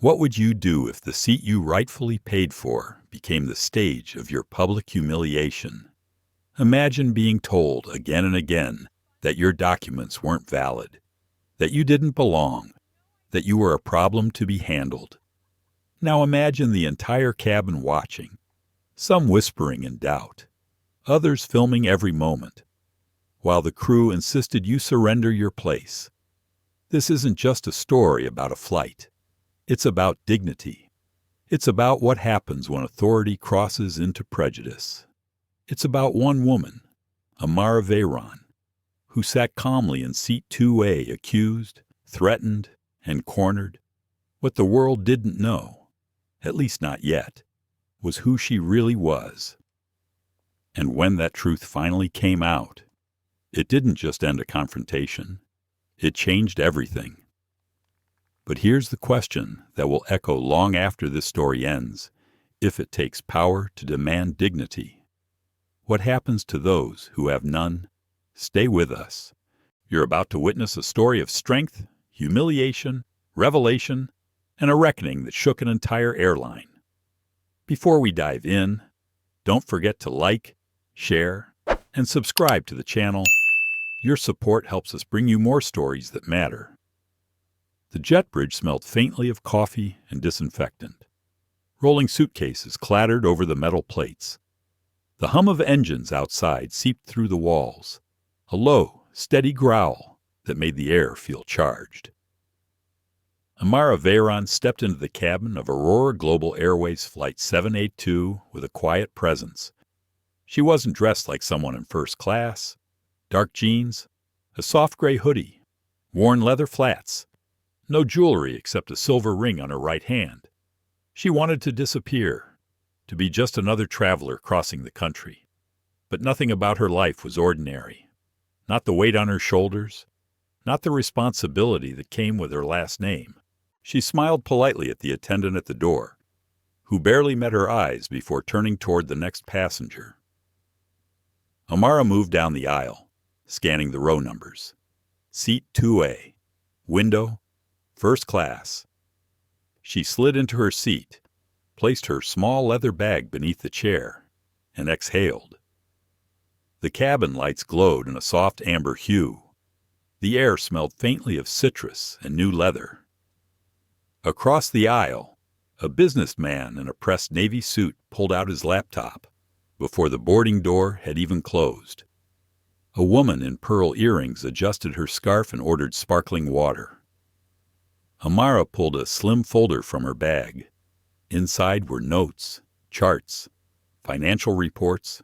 What would you do if the seat you rightfully paid for became the stage of your public humiliation? Imagine being told again and again that your documents weren't valid, that you didn't belong, that you were a problem to be handled. Now imagine the entire cabin watching, some whispering in doubt, others filming every moment, while the crew insisted you surrender your place. This isn't just a story about a flight. It's about dignity. It's about what happens when authority crosses into prejudice. It's about one woman, Amara Veyron, who sat calmly in seat 2A, accused, threatened, and cornered. What the world didn't know, at least not yet, was who she really was. And when that truth finally came out, it didn't just end a confrontation. It changed everything. But here's the question that will echo long after this story ends, if it takes power to demand dignity. What happens to those who have none? Stay with us. You're about to witness a story of strength, humiliation, revelation, and a reckoning that shook an entire airline. Before we dive in, don't forget to like, share, and subscribe to the channel. Your support helps us bring you more stories that matter. The jet bridge smelled faintly of coffee and disinfectant. Rolling suitcases clattered over the metal plates. The hum of engines outside seeped through the walls, a low, steady growl that made the air feel charged. Amara Veyron stepped into the cabin of Aurora Global Airways Flight 782 with a quiet presence. She wasn't dressed like someone in first class. Dark jeans, a soft gray hoodie, worn leather flats, no jewelry except a silver ring on her right hand. She wanted to disappear, to be just another traveler crossing the country. But nothing about her life was ordinary. Not the weight on her shoulders, not the responsibility that came with her last name. She smiled politely at the attendant at the door, who barely met her eyes before turning toward the next passenger. Amara moved down the aisle, scanning the row numbers. Seat 2A, window, first class. She slid into her seat, placed her small leather bag beneath the chair, and exhaled. The cabin lights glowed in a soft amber hue. The air smelled faintly of citrus and new leather. Across the aisle, a businessman in a pressed navy suit pulled out his laptop before the boarding door had even closed. A woman in pearl earrings adjusted her scarf and ordered sparkling water. Amara pulled a slim folder from her bag. Inside were notes, charts, financial reports.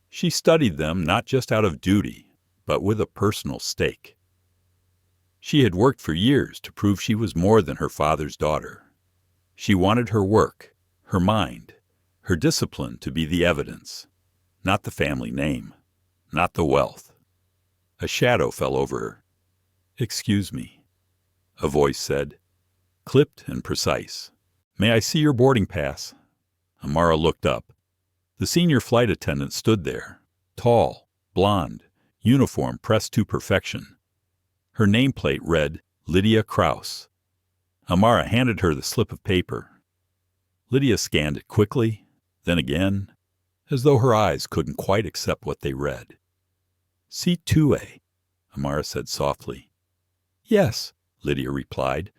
She studied them not just out of duty, but with a personal stake. She had worked for years to prove she was more than her father's daughter. She wanted her work, her mind, her discipline to be the evidence, not the family name, not the wealth. A shadow fell over her. "Excuse me," a voice said, clipped and precise. "May I see your boarding pass?" Amara looked up. The senior flight attendant stood there, tall, blonde, uniform pressed to perfection. Her nameplate read, Lydia Krause. Amara handed her the slip of paper. Lydia scanned it quickly, then again, as though her eyes couldn't quite accept what they read. "Seat 2A, Amara said softly. "Yes," Lydia replied,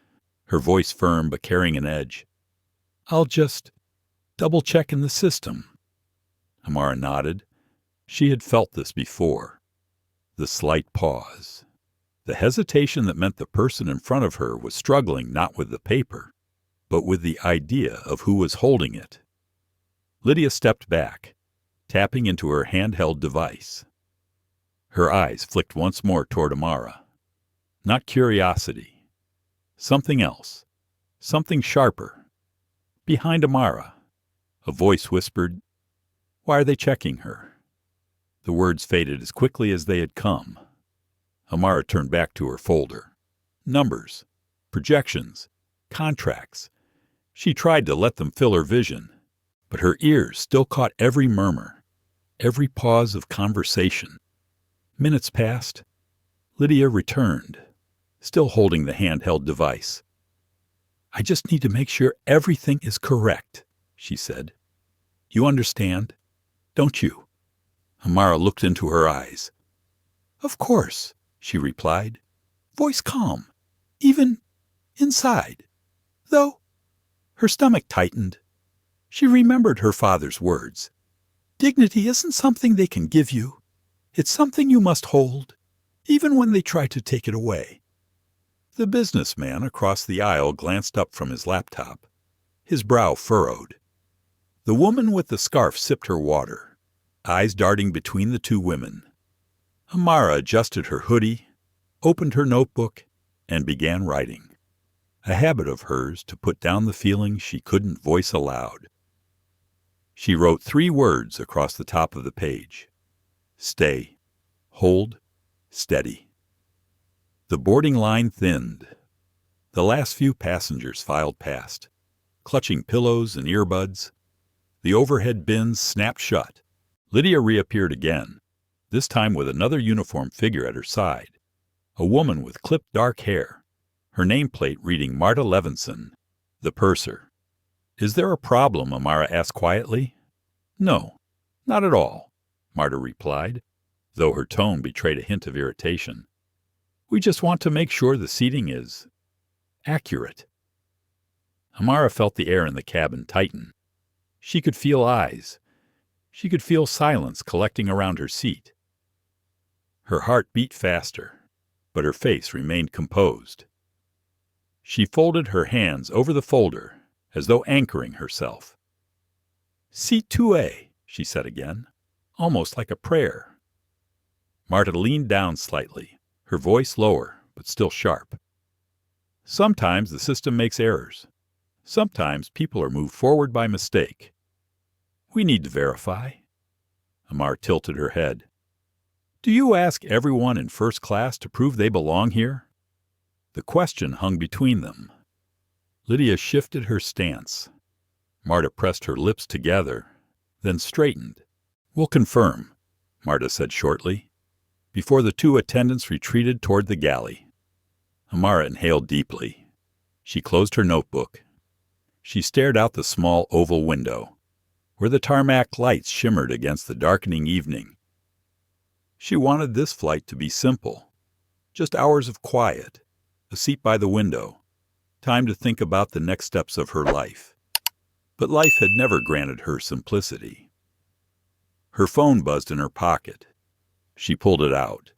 her voice firm but carrying an edge. "I'll just double-check in the system." Amara nodded. She had felt this before. The slight pause. The hesitation that meant the person in front of her was struggling not with the paper, but with the idea of who was holding it. Lydia stepped back, tapping into her handheld device. Her eyes flicked once more toward Amara. Not curiosity. Something else. Something sharper. Behind Amara, a voice whispered, "Why are they checking her?" The words faded as quickly as they had come. Amara turned back to her folder. Numbers, projections, contracts. She tried to let them fill her vision, but her ears still caught every murmur, every pause of conversation. Minutes passed. Lydia returned, still holding the handheld device. I just need to make sure everything is correct, she said. You understand, don't you? Amara looked into her eyes. Of course, she replied, voice calm, even inside. Though her stomach tightened. She remembered her father's words. Dignity isn't something they can give you. It's something you must hold, even when they try to take it away. The businessman across the aisle glanced up from his laptop, his brow furrowed. The woman with the scarf sipped her water, eyes darting between the two women. Amara adjusted her hoodie, opened her notebook, and began writing, a habit of hers to put down the feelings she couldn't voice aloud. She wrote 3 words across the top of the page. Stay, hold, steady. The boarding line thinned. The last few passengers filed past, clutching pillows and earbuds. The overhead bins snapped shut. Lydia reappeared again, this time with another uniformed figure at her side, a woman with clipped dark hair, her nameplate reading Marta Levinson, the purser. Is there a problem? Amara asked quietly. No, not at all, Marta replied, though her tone betrayed a hint of irritation. We just want to make sure the seating is accurate. Amara felt the air in the cabin tighten. She could feel eyes. She could feel silence collecting around her seat. Her heart beat faster, but her face remained composed. She folded her hands over the folder, as though anchoring herself. Seat 2A, she said again, almost like a prayer. Marta leaned down slightly, her voice lower, but still sharp. Sometimes the system makes errors. Sometimes people are moved forward by mistake. We need to verify. Amara tilted her head. Do you ask everyone in first class to prove they belong here? The question hung between them. Lydia shifted her stance. Marta pressed her lips together, then straightened. We'll confirm, Marta said shortly, before the 2 attendants retreated toward the galley. Amara inhaled deeply. She closed her notebook. She stared out the small oval window, where the tarmac lights shimmered against the darkening evening. She wanted this flight to be simple, just hours of quiet, a seat by the window, time to think about the next steps of her life. But life had never granted her simplicity. Her phone buzzed in her pocket. She pulled it out,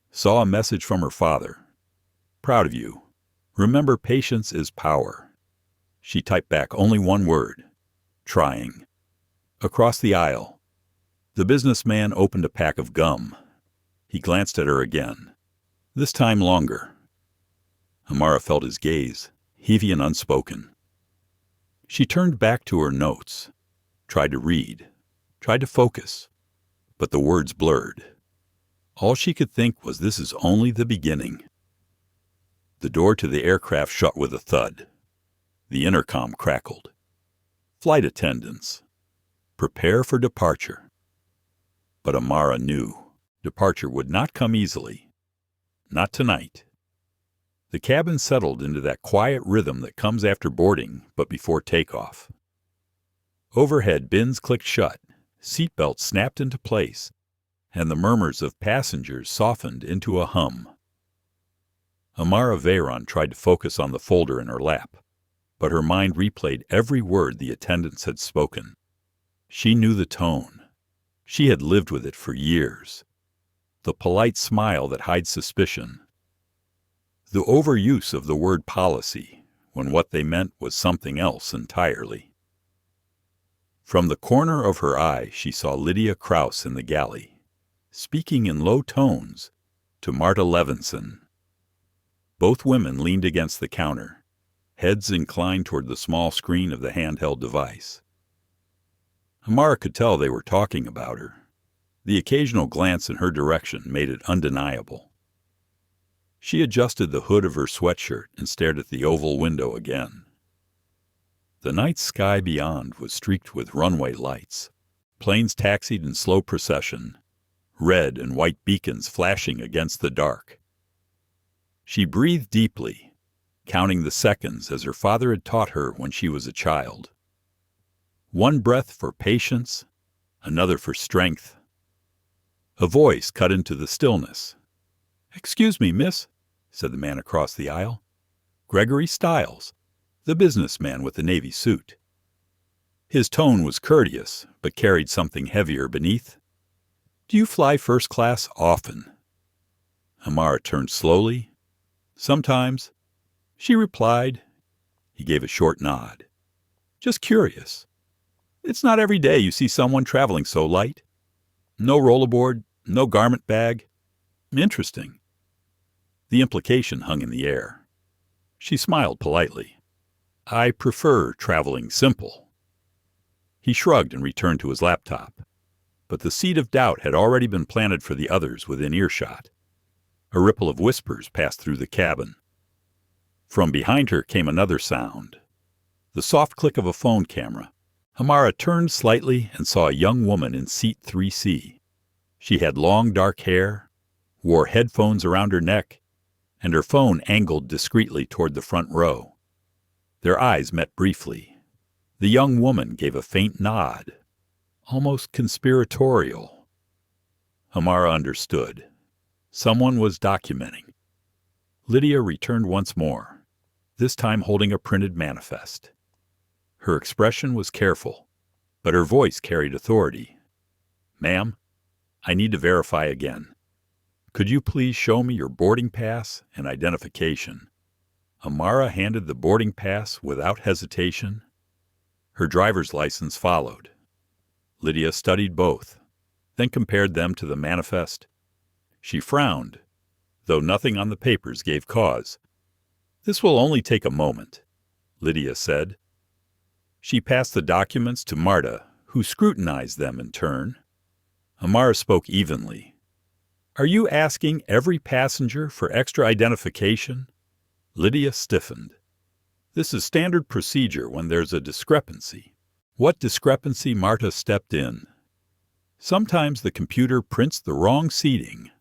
saw a message from her father. Proud of you. Remember, patience is power. She typed back only one word. Trying. Across the aisle, the businessman opened a pack of gum. He glanced at her again, this time longer. Amara felt his gaze, heavy and unspoken. She turned back to her notes, tried to read, tried to focus, but the words blurred. All she could think was this is only the beginning. The door to the aircraft shut with a thud. The intercom crackled. Flight attendants. Prepare for departure. But Amara knew departure would not come easily. Not tonight. The cabin settled into that quiet rhythm that comes after boarding but before takeoff. Overhead bins clicked shut, seatbelts snapped into place, and the murmurs of passengers softened into a hum. Amara Veyron tried to focus on the folder in her lap, but her mind replayed every word the attendants had spoken. She knew the tone. She had lived with it for years. The polite smile that hides suspicion. The overuse of the word policy, when what they meant was something else entirely. From the corner of her eye, she saw Lydia Krause in the galley, speaking in low tones to Marta Levinson. Both women leaned against the counter, heads inclined toward the small screen of the handheld device. Amara could tell they were talking about her. The occasional glance in her direction made it undeniable. She adjusted the hood of her sweatshirt and stared at the oval window again. The night sky beyond was streaked with runway lights. Planes taxied in slow procession, red and white beacons flashing against the dark. She breathed deeply, counting the seconds as her father had taught her when she was a child. One breath for patience, another for strength. A voice cut into the stillness. "Excuse me, miss," said the man across the aisle. Gregory Stiles, the businessman with the navy suit. His tone was courteous, but carried something heavier beneath. "Do you fly first class often?" Amara turned slowly. "Sometimes," she replied. He gave a short nod. "Just curious. It's not every day you see someone traveling so light. No rollerboard, no garment bag. Interesting." The implication hung in the air. She smiled politely. "I prefer traveling simple." He shrugged and returned to his laptop. But the seed of doubt had already been planted for the others within earshot. A ripple of whispers passed through the cabin. From behind her came another sound. The soft click of a phone camera. Amara turned slightly and saw a young woman in seat 3C. She had long dark hair, wore headphones around her neck, and her phone angled discreetly toward the front row. Their eyes met briefly. The young woman gave a faint nod, almost conspiratorial. Amara understood. Someone was documenting. Lydia returned once more, this time holding a printed manifest. Her expression was careful, but her voice carried authority. "Ma'am, I need to verify again. Could you please show me your boarding pass and identification?" Amara handed the boarding pass without hesitation. Her driver's license followed. Lydia studied both, then compared them to the manifest. She frowned, though nothing on the papers gave cause. "This will only take a moment," Lydia said. She passed the documents to Marta, who scrutinized them in turn. Amara spoke evenly. "Are you asking every passenger for extra identification?" Lydia stiffened. "This is standard procedure when there's a discrepancy." What discrepancy? Marta stepped in. "Sometimes the computer prints the wrong seating.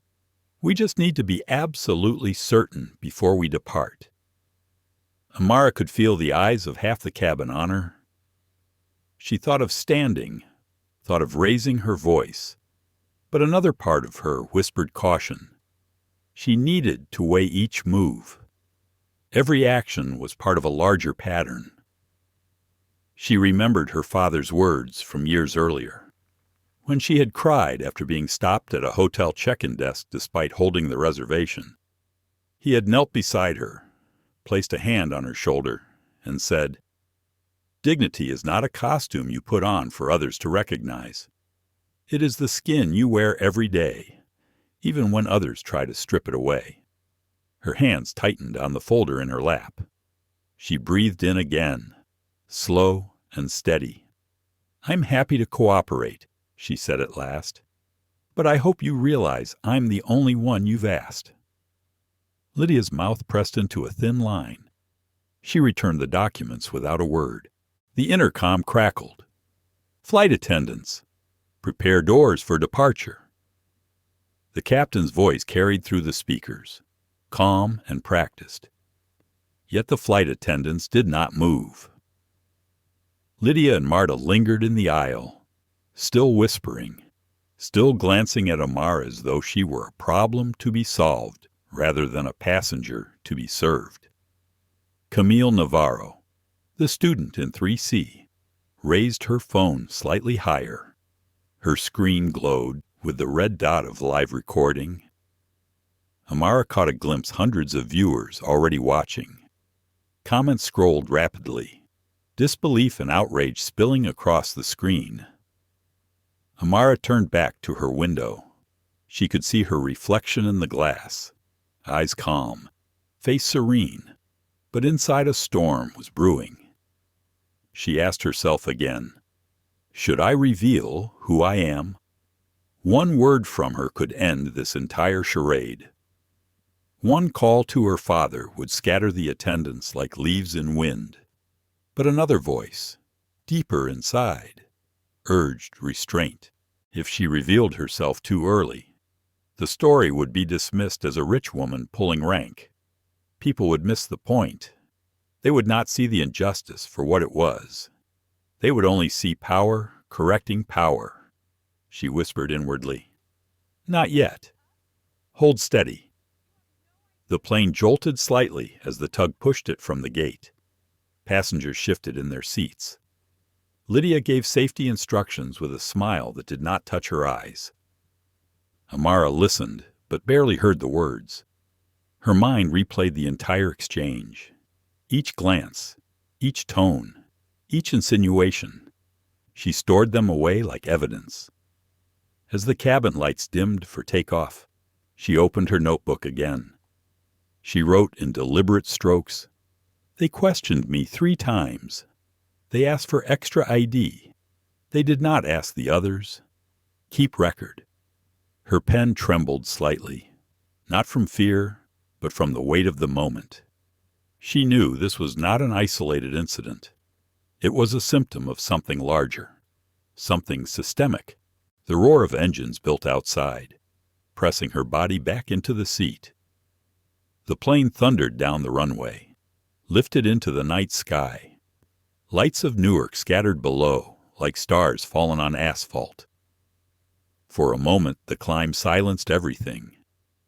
We just need to be absolutely certain before we depart." Amara could feel the eyes of half the cabin on her. She thought of standing, thought of raising her voice, but another part of her whispered caution. She needed to weigh each move. Every action was part of a larger pattern. She remembered her father's words from years earlier, when she had cried after being stopped at a hotel check-in desk despite holding the reservation. He had knelt beside her, placed a hand on her shoulder, and said, "Dignity is not a costume you put on for others to recognize. It is the skin you wear every day, even when others try to strip it away." Her hands tightened on the folder in her lap. She breathed in again, slow and steady. "I'm happy to cooperate," she said at last, "but I hope you realize I'm the only one you've asked." Lydia's mouth pressed into a thin line. She returned the documents without a word. The intercom crackled. "Flight attendants, prepare doors for departure." The captain's voice carried through the speakers, calm and practiced. Yet the flight attendants did not move. Lydia and Marta lingered in the aisle, still whispering, still glancing at Amara as though she were a problem to be solved rather than a passenger to be served. Camille Navarro, the student in 3C, raised her phone slightly higher. Her screen glowed with the red dot of live recording. Amara caught a glimpse of hundreds of viewers already watching. Comments scrolled rapidly, disbelief and outrage spilling across the screen. Amara turned back to her window. She could see her reflection in the glass, eyes calm, face serene, but inside a storm was brewing. She asked herself again, should I reveal who I am? One word from her could end this entire charade. One call to her father would scatter the attendants like leaves in wind. But another voice, deeper inside, urged restraint. If she revealed herself too early, the story would be dismissed as a rich woman pulling rank. people would miss the point. They would not see the injustice for what it was. They would only see power correcting power. She whispered inwardly. Not yet. Hold steady. The plane jolted slightly as the tug pushed it from the gate. Passengers shifted in their seats. Lydia gave safety instructions with a smile that did not touch her eyes. Amara listened, but barely heard the words. Her mind replayed the entire exchange. Each glance, each tone, each insinuation. She stored them away like evidence. As the cabin lights dimmed for takeoff, she opened her notebook again. She wrote in deliberate strokes, They questioned me 3 times. They asked for extra ID. They did not ask the others. Keep record. Her pen trembled slightly, not from fear, but from the weight of the moment. She knew this was not an isolated incident. It was a symptom of something larger, something systemic. The roar of engines built outside, pressing her body back into the seat. The plane thundered down the runway, lifted into the night sky. Lights of Newark scattered below, like stars fallen on asphalt. For a moment, the climb silenced everything.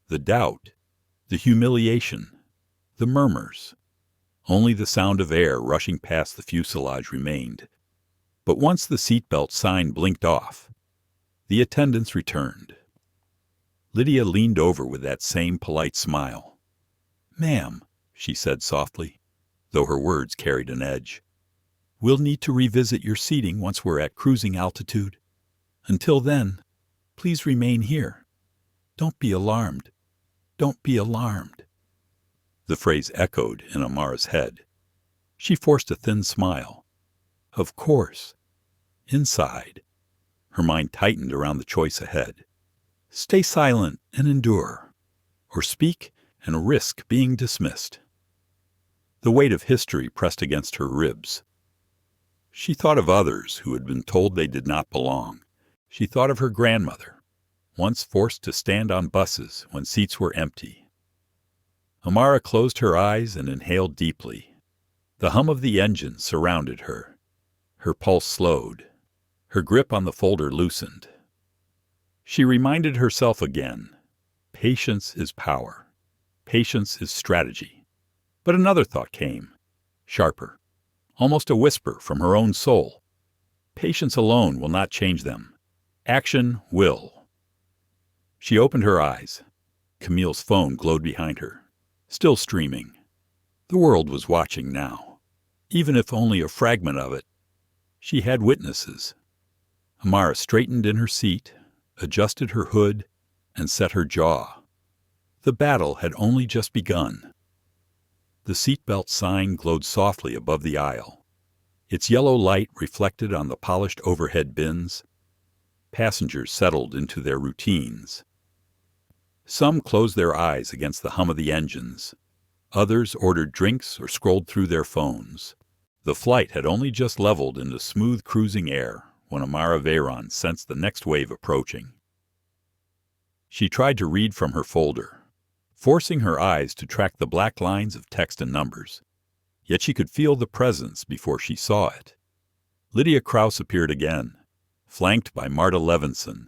The doubt, the humiliation, the murmurs. Only the sound of air rushing past the fuselage remained. But once the seatbelt sign blinked off, the attendants returned. Lydia leaned over with that same polite smile. Ma'am, she said softly, though her words carried an edge. We'll need to revisit your seating once we're at cruising altitude. Until then, please remain here. Don't be alarmed. Don't be alarmed. The phrase echoed in Amara's head. She forced a thin smile. Of course. Inside. Her mind tightened around the choice ahead. Stay silent and endure, or speak and risk being dismissed. The weight of history pressed against her ribs. She thought of others who had been told they did not belong. She thought of her grandmother, once forced to stand on buses when seats were empty. Amara closed her eyes and inhaled deeply. The hum of the engine surrounded her. Her pulse slowed. Her grip on the folder loosened. She reminded herself again, patience is power. Patience is strategy. But another thought came, sharper, almost a whisper from her own soul. Patience alone will not change them. Action will. She opened her eyes. Camille's phone glowed behind her, still streaming. The world was watching now, even if only a fragment of it. She had witnesses. Amara straightened in her seat, adjusted her hood, and set her jaw. The battle had only just begun. The seatbelt sign glowed softly above the aisle. Its yellow light reflected on the polished overhead bins. Passengers settled into their routines. Some closed their eyes against the hum of the engines. Others ordered drinks or scrolled through their phones. The flight had only just leveled into smooth cruising air when Amara Veyron sensed the next wave approaching. She tried to read from her folder, forcing her eyes to track the black lines of text and numbers. Yet she could feel the presence before she saw it. Lydia Krause appeared again, flanked by Marta Levinson.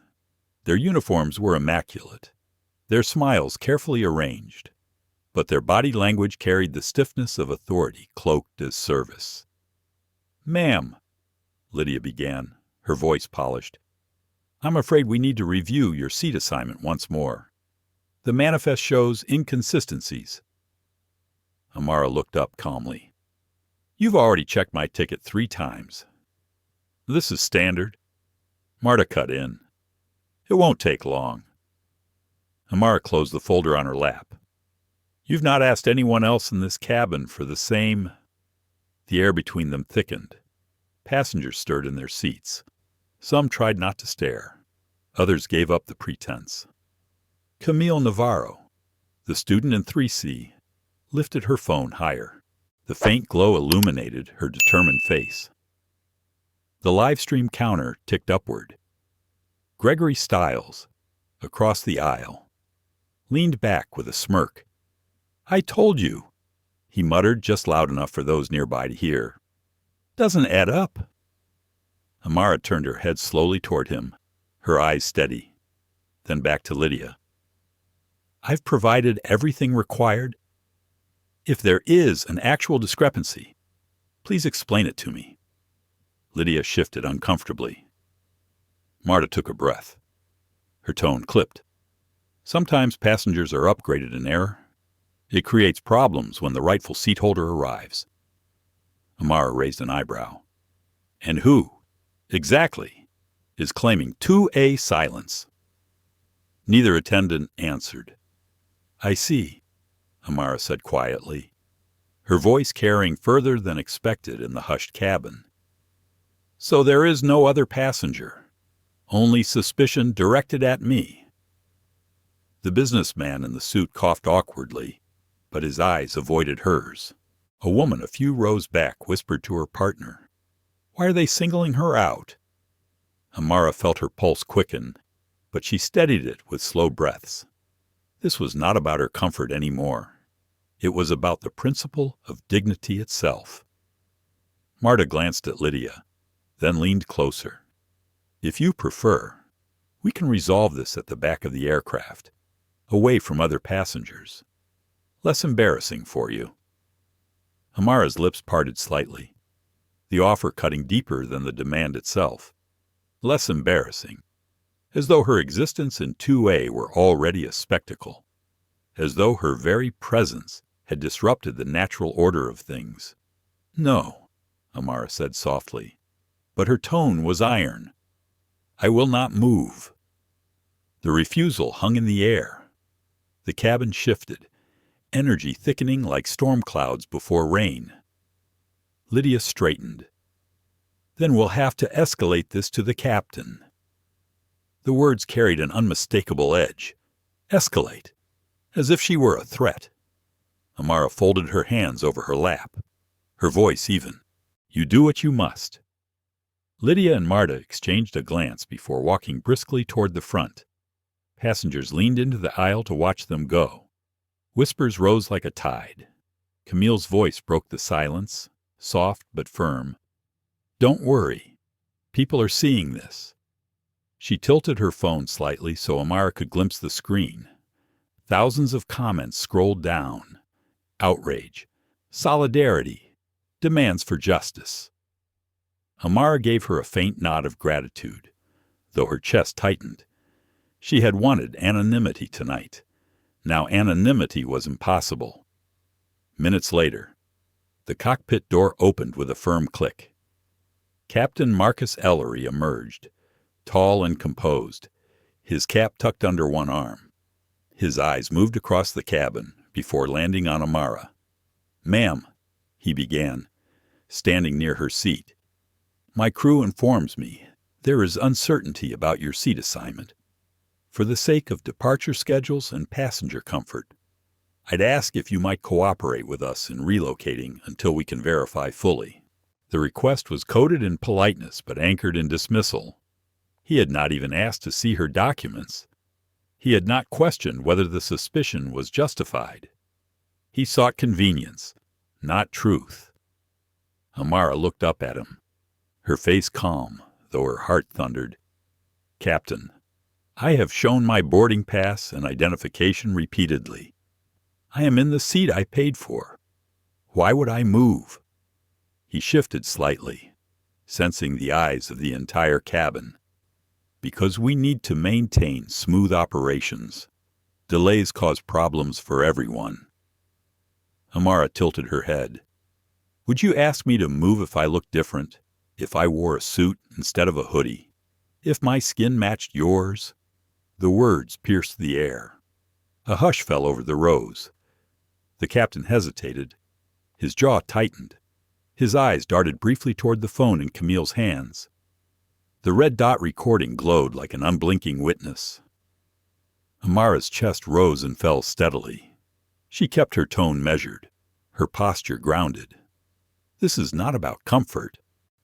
Their uniforms were immaculate, their smiles carefully arranged, but their body language carried the stiffness of authority cloaked as service. "Ma'am," Lydia began, her voice polished, "I'm afraid we need to review your seat assignment once more. The manifest shows inconsistencies." Amara looked up calmly. "You've already checked my ticket 3 times. This is standard." Marta cut in. "It won't take long." Amara closed the folder on her lap. "You've not asked anyone else in this cabin for the same—" The air between them thickened. Passengers stirred in their seats. Some tried not to stare. Others gave up the pretense. Camille Navarro, the student in 3C, lifted her phone higher. The faint glow illuminated her determined face. The live stream counter ticked upward. Gregory Stiles, across the aisle, leaned back with a smirk. "I told you," he muttered just loud enough for those nearby to hear. "Doesn't add up." Amara turned her head slowly toward him, her eyes steady. Then back to Lydia. "I've provided everything required. If there is an actual discrepancy, please explain it to me." Lydia shifted uncomfortably. Marta took a breath. Her tone clipped. "Sometimes passengers are upgraded in error. It creates problems when the rightful seat holder arrives." Amara raised an eyebrow. "And who, exactly, is claiming 2A silence?" Neither attendant answered. "I see," Amara said quietly, her voice carrying further than expected in the hushed cabin. "So there is no other passenger, only suspicion directed at me." The businessman in the suit coughed awkwardly, but his eyes avoided hers. A woman a few rows back whispered to her partner, "Why are they singling her out?" Amara felt her pulse quicken, but she steadied it with slow breaths. This was not about her comfort anymore. It was about the principle of dignity itself. Marta glanced at Lydia, then leaned closer. "If you prefer, we can resolve this at the back of the aircraft, away from other passengers. Less embarrassing for you." Amara's lips parted slightly, the offer cutting deeper than the demand itself. Less embarrassing, as though her existence in 2A were already a spectacle, as though her very presence had disrupted the natural order of things. "No," Amara said softly, but her tone was iron. "I will not move." The refusal hung in the air. The cabin shifted, energy thickening like storm clouds before rain. Lydia straightened. "Then we'll have to escalate this to the captain." The words carried an unmistakable edge. Escalate, as if she were a threat. Amara folded her hands over her lap, her voice even. "You do what you must." Lydia and Marta exchanged a glance before walking briskly toward the front. Passengers leaned into the aisle to watch them go. Whispers rose like a tide. Camille's voice broke the silence, soft but firm. "Don't worry. People are seeing this." She tilted her phone slightly so Amara could glimpse the screen. Thousands of comments scrolled down. Outrage, solidarity, demands for justice. Amara gave her a faint nod of gratitude, though her chest tightened. She had wanted anonymity tonight. Now anonymity was impossible. Minutes later, the cockpit door opened with a firm click. Captain Marcus Ellery emerged, tall and composed, his cap tucked under one arm. His eyes moved across the cabin before landing on Amara. "Ma'am," he began, standing near her seat, "my crew informs me there is uncertainty about your seat assignment. For the sake of departure schedules and passenger comfort, I'd ask if you might cooperate with us in relocating until we can verify fully." The request was coded in politeness but anchored in dismissal. He had not even asked to see her documents. He had not questioned whether the suspicion was justified. He sought convenience, not truth. Amara looked up at him, her face calm, though her heart thundered. "Captain, I have shown my boarding pass and identification repeatedly. I am in the seat I paid for. Why would I move?" He shifted slightly, sensing the eyes of the entire cabin. "Because we need to maintain smooth operations. Delays cause problems for everyone." Amara tilted her head. "Would you ask me to move if I looked different? If I wore a suit instead of a hoodie? If my skin matched yours?" The words pierced the air. A hush fell over the rows. The captain hesitated. His jaw tightened. His eyes darted briefly toward the phone in Camille's hands. The red dot recording glowed like an unblinking witness. Amara's chest rose and fell steadily. She kept her tone measured, her posture grounded. This is not about comfort.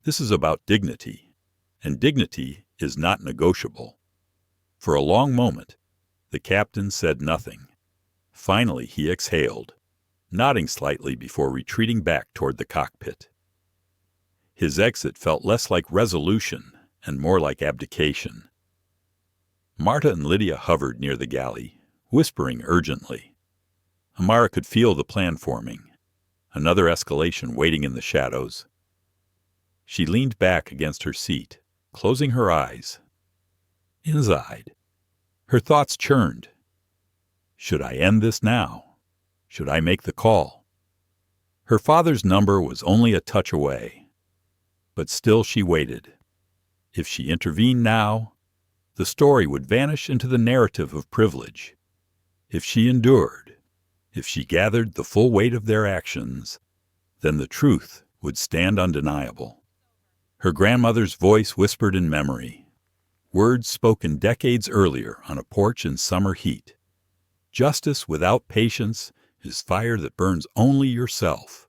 This is about dignity. And dignity is not negotiable. For a long moment, the captain said nothing. Finally, he exhaled. nodding slightly before retreating back toward the cockpit. His exit felt less like resolution and more like abdication. Marta and Lydia hovered near the galley, whispering urgently. Amara could feel the plan forming, another escalation waiting in the shadows. She leaned back against her seat, closing her eyes. Inside, her thoughts churned. Should I end this now? Should I make the call? Her father's number was only a touch away, but still she waited. If she intervened now, the story would vanish into the narrative of privilege. If she endured, if she gathered the full weight of their actions, then the truth would stand undeniable. Her grandmother's voice whispered in memory, words spoken decades earlier on a porch in summer heat. Justice without patience is fire that burns only yourself,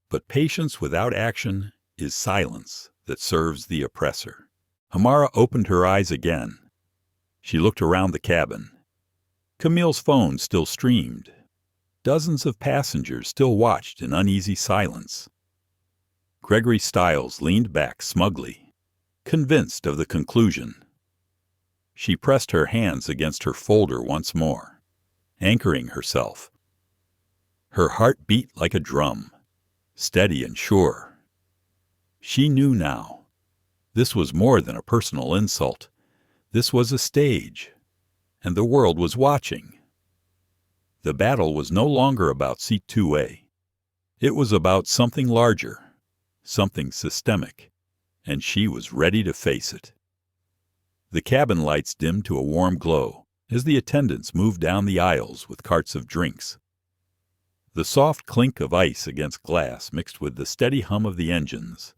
but patience without action is silence that serves the oppressor. Amara opened her eyes again. She looked around the cabin. Camille's phone still streamed. Dozens of passengers still watched in uneasy silence. Gregory Stiles leaned back smugly, convinced of the conclusion. She pressed her hands against her folder once more, anchoring herself. Her heart beat like a drum, steady and sure. She knew now. This was more than a personal insult. This was a stage, and the world was watching. The battle was no longer about Seat 2A. It was about something larger, something systemic, and she was ready to face it. The cabin lights dimmed to a warm glow as the attendants moved down the aisles with carts of drinks. The soft clink of ice against glass mixed with the steady hum of the engines.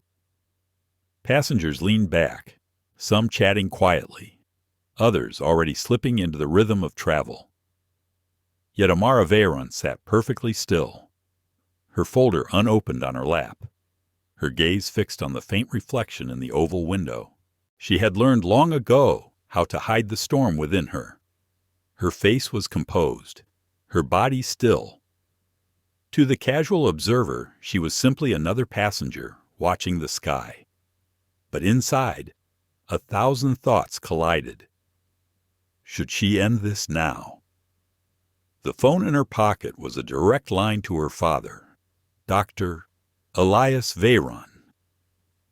Passengers leaned back, some chatting quietly, others already slipping into the rhythm of travel. Yet Amara Veyron sat perfectly still, her folder unopened on her lap, her gaze fixed on the faint reflection in the oval window. She had learned long ago how to hide the storm within her. Her face was composed, her body still. To the casual observer, she was simply another passenger watching the sky. But inside, 1,000 thoughts collided. Should she end this now? The phone in her pocket was a direct line to her father, Dr. Elias Veyron.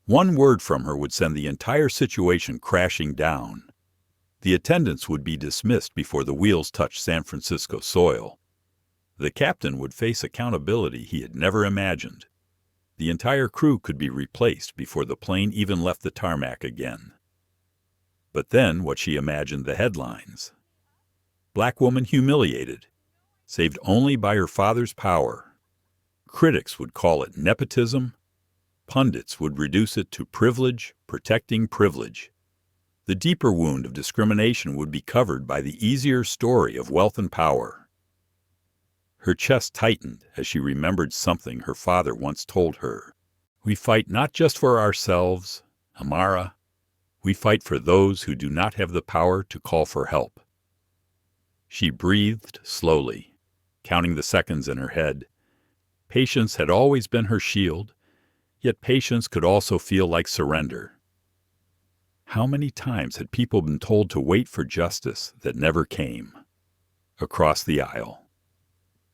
One word from her would send the entire situation crashing down. The attendants would be dismissed before the wheels touched San Francisco soil. The captain would face accountability he had never imagined. The entire crew could be replaced before the plane even left the tarmac again. But then what she imagined the headlines. Black woman humiliated, saved only by her father's power. Critics would call it nepotism. Pundits would reduce it to privilege protecting privilege. The deeper wound of discrimination would be covered by the easier story of wealth and power. Her chest tightened as she remembered something her father once told her. We fight not just for ourselves, Amara. We fight for those who do not have the power to call for help. She breathed slowly, counting the seconds in her head. Patience had always been her shield, yet patience could also feel like surrender. How many times had people been told to wait for justice that never came? Across the aisle.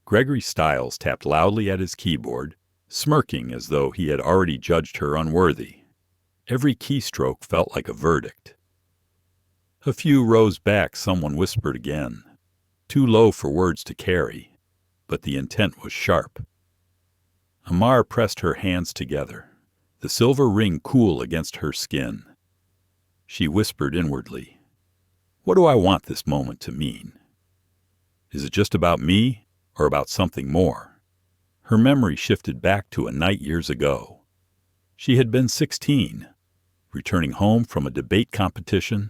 Gregory Stiles tapped loudly at his keyboard, smirking as though he had already judged her unworthy. Every keystroke felt like a verdict. A few rows back, someone whispered again, too low for words to carry, but the intent was sharp. Amara pressed her hands together, the silver ring cool against her skin. She whispered inwardly, "What do I want this moment to mean? Is it just about me, or about something more?" Her memory shifted back to a night years ago. She had been 16, returning home from a debate competition.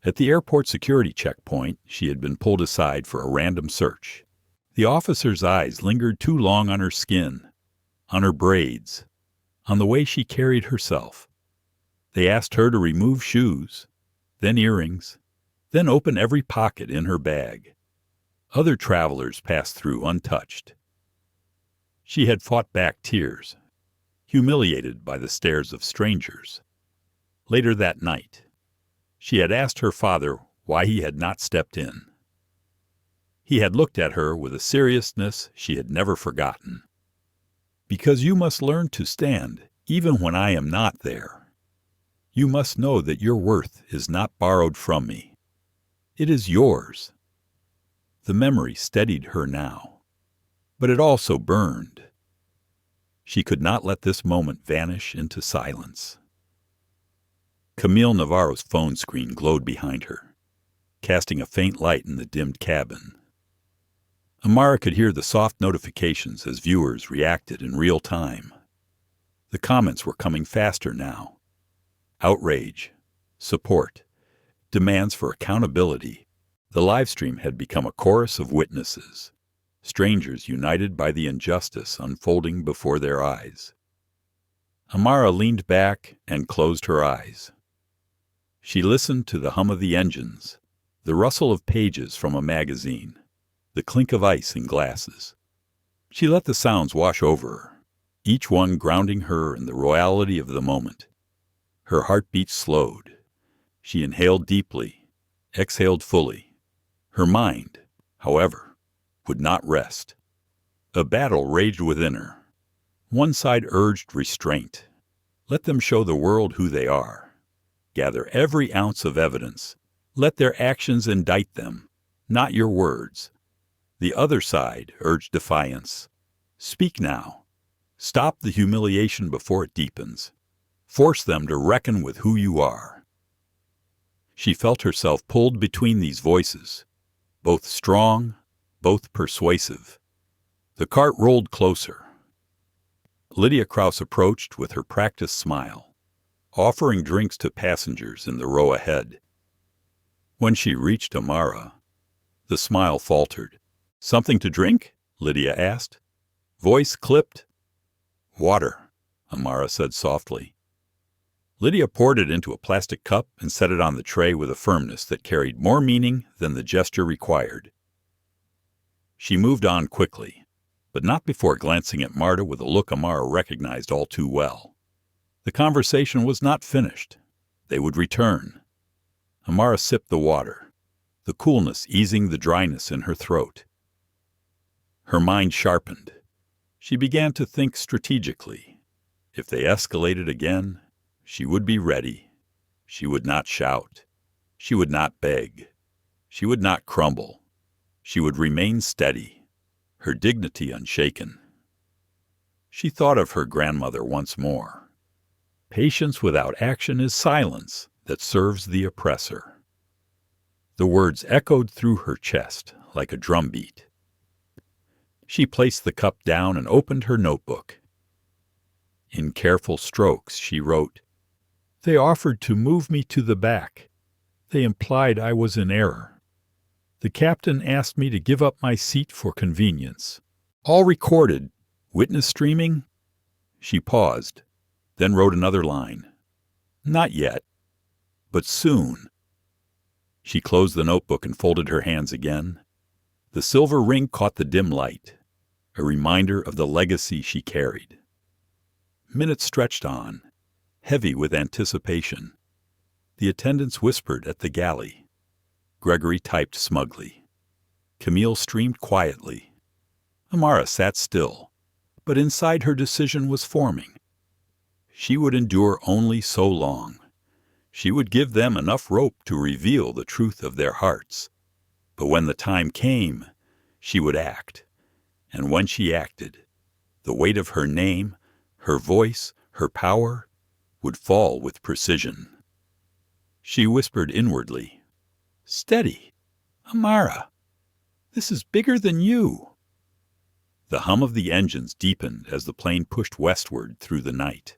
At the airport security checkpoint, she had been pulled aside for a random search. The officer's eyes lingered too long on her skin, on her braids, on the way she carried herself. They asked her to remove shoes, then earrings, then open every pocket in her bag. Other travelers passed through untouched, She had fought back tears, humiliated by the stares of strangers. Later that night, she had asked her father why he had not stepped in. He had looked at her with a seriousness she had never forgotten. "Because you must learn to stand even when I am not there. You must know that your worth is not borrowed from me. It is yours." The memory steadied her now, but it also burned. She could not let this moment vanish into silence. Camille Navarro's phone screen glowed behind her, casting a faint light in the dimmed cabin. Amara could hear the soft notifications as viewers reacted in real time. The comments were coming faster now. Outrage, support, demands for accountability. The live stream had become a chorus of witnesses, strangers united by the injustice unfolding before their eyes. Amara leaned back and closed her eyes. She listened to the hum of the engines, the rustle of pages from a magazine, the clink of ice in glasses. She let the sounds wash over her, each one grounding her in the royalty of the moment. Her heartbeat slowed. She inhaled deeply, exhaled fully. Her mind, however, would not rest. A battle raged within her. One side urged restraint. Let them show the world who they are. Gather every ounce of evidence. Let their actions indict them, not your words. The other side urged defiance. Speak now. Stop the humiliation before it deepens. Force them to reckon with who you are. She felt herself pulled between these voices, both strong, both persuasive. The cart rolled closer. Lydia Krause approached with her practiced smile, offering drinks to passengers in the row ahead. When she reached Amara, the smile faltered. "Something to drink?" Lydia asked. Voice clipped. "Water," Amara said softly. Lydia poured it into a plastic cup and set it on the tray with a firmness that carried more meaning than the gesture required. She moved on quickly, but not before glancing at Marta with a look Amara recognized all too well. The conversation was not finished. They would return. Amara sipped the water, the coolness easing the dryness in her throat. Her mind sharpened. She began to think strategically. If they escalated again, she would be ready. She would not shout. She would not beg. She would not crumble. She would remain steady, her dignity unshaken. She thought of her grandmother once more. Patience without action is silence that serves the oppressor. The words echoed through her chest like a drumbeat. She placed the cup down and opened her notebook. In careful strokes, she wrote, "They offered to move me to the back. They implied I was in error. The captain asked me to give up my seat for convenience. All recorded. Witness streaming?" She paused, then wrote another line. "Not yet, but soon." She closed the notebook and folded her hands again. The silver ring caught the dim light, a reminder of the legacy she carried. Minutes stretched on, heavy with anticipation. The attendants whispered at the galley. Gregory typed smugly. Camille streamed quietly. Amara sat still, but inside her decision was forming. She would endure only so long. She would give them enough rope to reveal the truth of their hearts. But when the time came, she would act. And when she acted, the weight of her name, her voice, her power, would fall with precision. She whispered inwardly, "Steady, Amara. This is bigger than you." The hum of the engines deepened as the plane pushed westward through the night.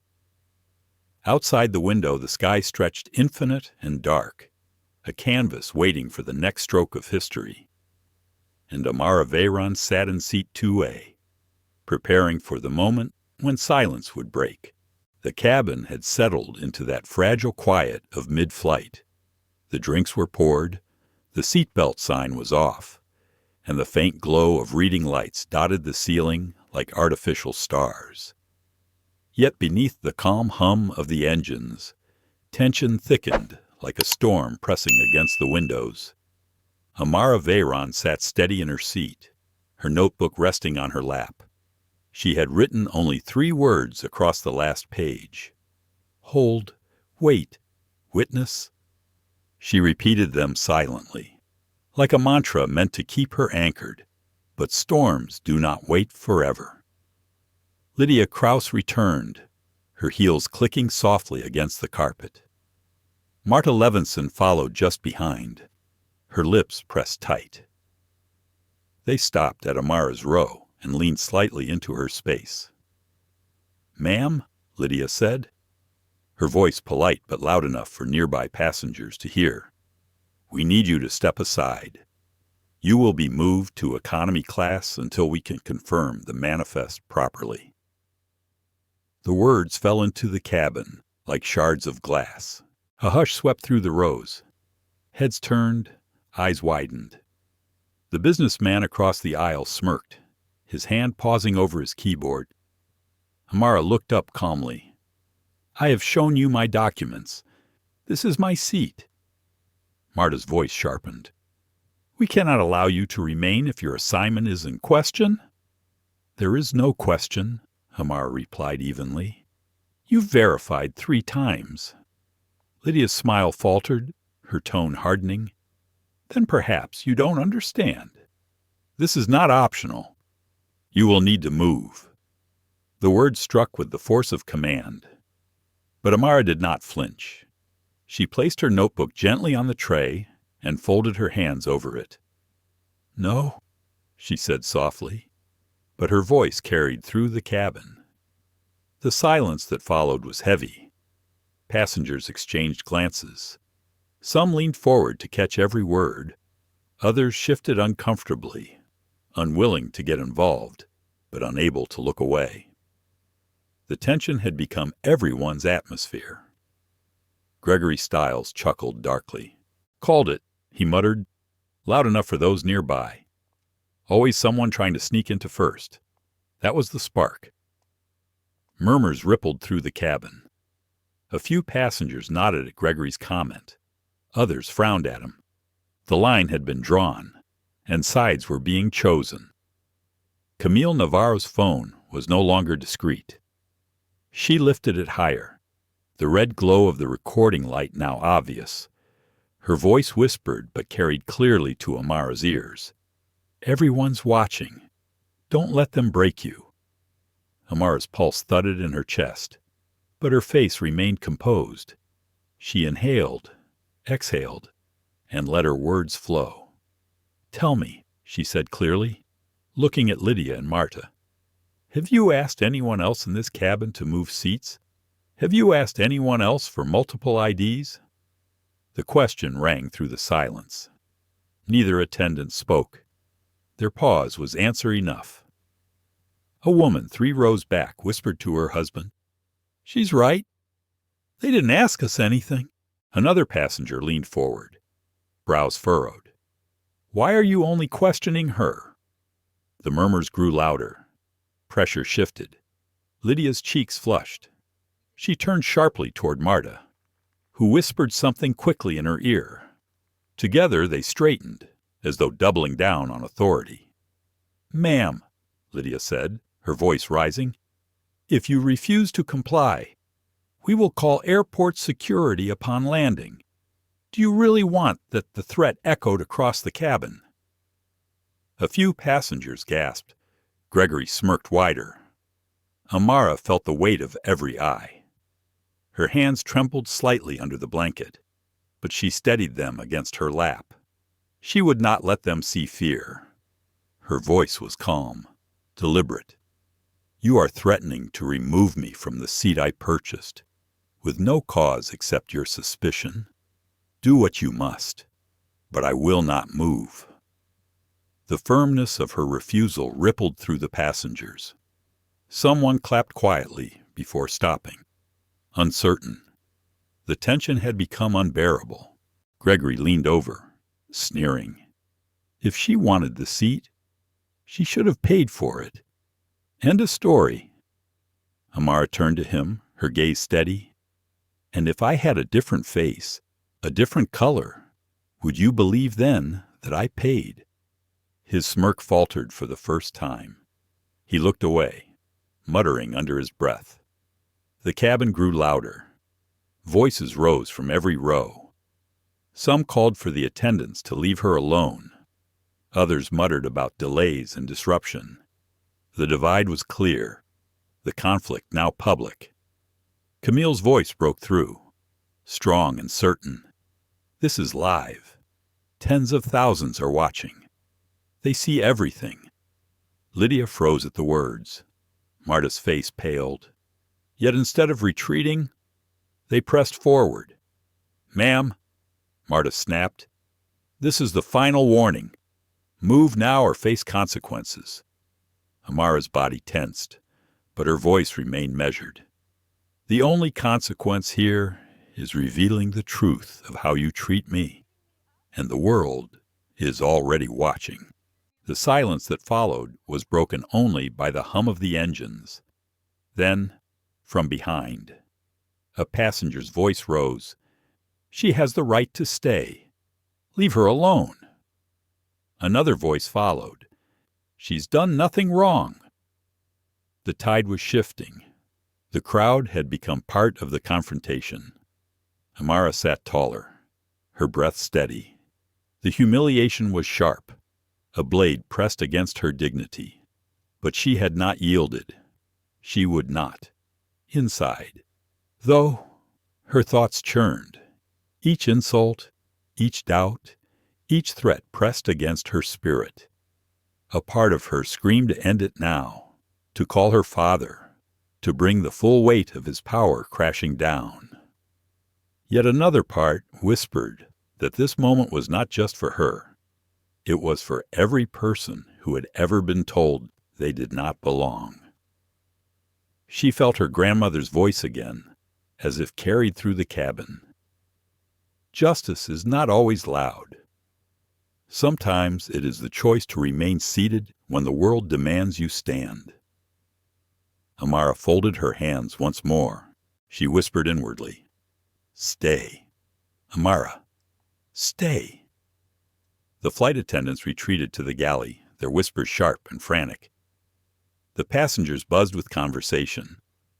Outside the window, the sky stretched infinite and dark, a canvas waiting for the next stroke of history. And Amara Veyron sat in seat 2A, preparing for the moment when silence would break. The cabin had settled into that fragile quiet of mid-flight. The drinks were poured, the seatbelt sign was off, and the faint glow of reading lights dotted the ceiling like artificial stars. Yet beneath the calm hum of the engines, tension thickened like a storm pressing against the windows. Amara Veyron sat steady in her seat, her notebook resting on her lap. She had written only 3 words across the last page. Hold, wait, witness. She repeated them silently, like a mantra meant to keep her anchored. But storms do not wait forever. Lydia Krause returned, her heels clicking softly against the carpet. Marta Levinson followed just behind, her lips pressed tight. They stopped at Amara's row and leaned slightly into her space. "Ma'am," Lydia said, her voice polite but loud enough for nearby passengers to hear, "we need you to step aside. You will be moved to economy class until we can confirm the manifest properly." The words fell into the cabin like shards of glass. A hush swept through the rows. Heads turned, eyes widened. The businessman across the aisle smirked, his hand pausing over his keyboard. Amara looked up calmly. "I have shown you my documents. This is my seat." Marta's voice sharpened. "We cannot allow you to remain if your assignment is in question." "There is no question," Amara replied evenly. "You've verified 3 times. Lydia's smile faltered, her tone hardening. "Then perhaps you don't understand. This is not optional. You will need to move." The word struck with the force of command. But Amara did not flinch. She placed her notebook gently on the tray and folded her hands over it. "No," she said softly, but her voice carried through the cabin. The silence that followed was heavy. Passengers exchanged glances. Some leaned forward to catch every word. Others shifted uncomfortably, unwilling to get involved, but unable to look away. The tension had become everyone's atmosphere. Gregory Stiles chuckled darkly. "Called it," he muttered, loud enough for those nearby. Always someone trying to sneak into first. That was the spark. Murmurs rippled through the cabin. A few passengers nodded at Gregory's comment. Others frowned at him. The line had been drawn, and sides were being chosen. Camille Navarro's phone was no longer discreet. She lifted it higher, the red glow of the recording light now obvious. Her voice whispered but carried clearly to Amara's ears. "Everyone's watching. Don't let them break you." Amara's pulse thudded in her chest, but her face remained composed. She inhaled, exhaled, and let her words flow. "Tell me," she said clearly, looking at Lydia and Marta. "Have you asked anyone else in this cabin to move seats? Have you asked anyone else for multiple IDs?" The question rang through the silence. Neither attendant spoke. Their pause was answer enough. A woman 3 rows back whispered to her husband, "She's right. They didn't ask us anything." Another passenger leaned forward, brows furrowed. "Why are you only questioning her?" The murmurs grew louder. Pressure shifted. Lydia's cheeks flushed. She turned sharply toward Marta, who whispered something quickly in her ear. Together they straightened, as though doubling down on authority. "Ma'am," Lydia said, her voice rising, "if you refuse to comply, we will call airport security upon landing. Do you really want that the threat echoed across the cabin?" A few passengers gasped. Gregory smirked wider. Amara felt the weight of every eye. Her hands trembled slightly under the blanket, but she steadied them against her lap. She would not let them see fear. Her voice was calm, deliberate. "You are threatening to remove me from the seat I purchased, with no cause except your suspicion. Do what you must, but I will not move." The firmness of her refusal rippled through the passengers. Someone clapped quietly before stopping, uncertain. The tension had become unbearable. Gregory leaned over, sneering. If she wanted the seat, she should have paid for it. End of story. Amara turned to him, her gaze steady. And if I had a different face, a different color, would you believe then that I paid? His smirk faltered for the first time. He looked away, muttering under his breath. The cabin grew louder. Voices rose from every row. Some called for the attendants to leave her alone. Others muttered about delays and disruption. The divide was clear, the conflict now public. Camille's voice broke through, strong and certain. This is live. Tens of thousands are watching. They see everything. Lydia froze at the words. Marta's face paled. Yet instead of retreating, they pressed forward. Ma'am, Marta snapped, this is the final warning. Move now or face consequences. Amara's body tensed, but her voice remained measured. The only consequence here is revealing the truth of how you treat me, and the world is already watching. The silence that followed was broken only by the hum of the engines. Then, from behind, a passenger's voice rose. She has the right to stay. Leave her alone. Another voice followed. She's done nothing wrong. The tide was shifting. The crowd had become part of the confrontation. Amara sat taller, her breath steady. The humiliation was sharp, a blade pressed against her dignity. But she had not yielded. She would not. Inside, though, her thoughts churned. Each insult, each doubt, each threat pressed against her spirit. A part of her screamed to end it now, to call her father, to bring the full weight of his power crashing down. Yet another part whispered that this moment was not just for her. It was for every person who had ever been told they did not belong. She felt her grandmother's voice again, as if carried through the cabin. Justice is not always loud. Sometimes it is the choice to remain seated when the world demands you stand. Amara folded her hands once more. She whispered inwardly, Stay. Amara, stay. The flight attendants retreated to the galley, their whispers sharp and frantic. The passengers buzzed with conversation,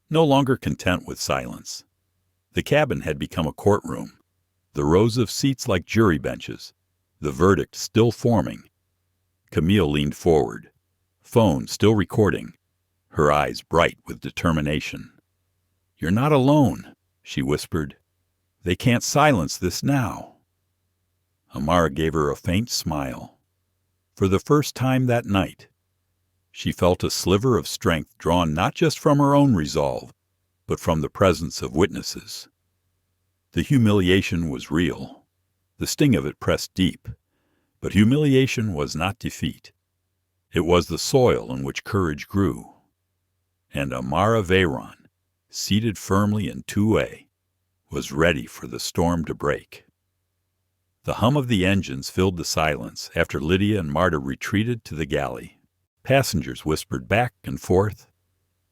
no longer content with silence. The cabin had become a courtroom, the rows of seats like jury benches, the verdict still forming. Camille leaned forward, phone still recording, her eyes bright with determination. You're not alone, she whispered. They can't silence this now. Amara gave her a faint smile. For the first time that night, she felt a sliver of strength drawn not just from her own resolve, but from the presence of witnesses. The humiliation was real. The sting of it pressed deep. But humiliation was not defeat. It was the soil in which courage grew. And Amara Veyron, seated firmly in 2A, was ready for the storm to break. The hum of the engines filled the silence after Lydia and Marta retreated to the galley. Passengers whispered back and forth,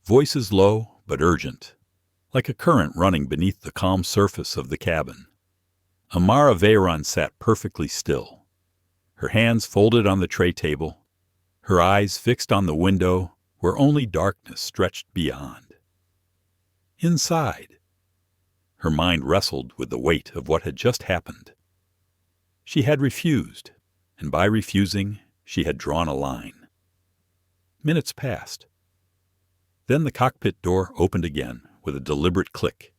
voices low but urgent, like a current running beneath the calm surface of the cabin. Amara Veyron sat perfectly still, her hands folded on the tray table, her eyes fixed on the window where only darkness stretched beyond. Inside, her mind wrestled with the weight of what had just happened. She had refused, and by refusing, she had drawn a line. Minutes passed. Then the cockpit door opened again with a deliberate click.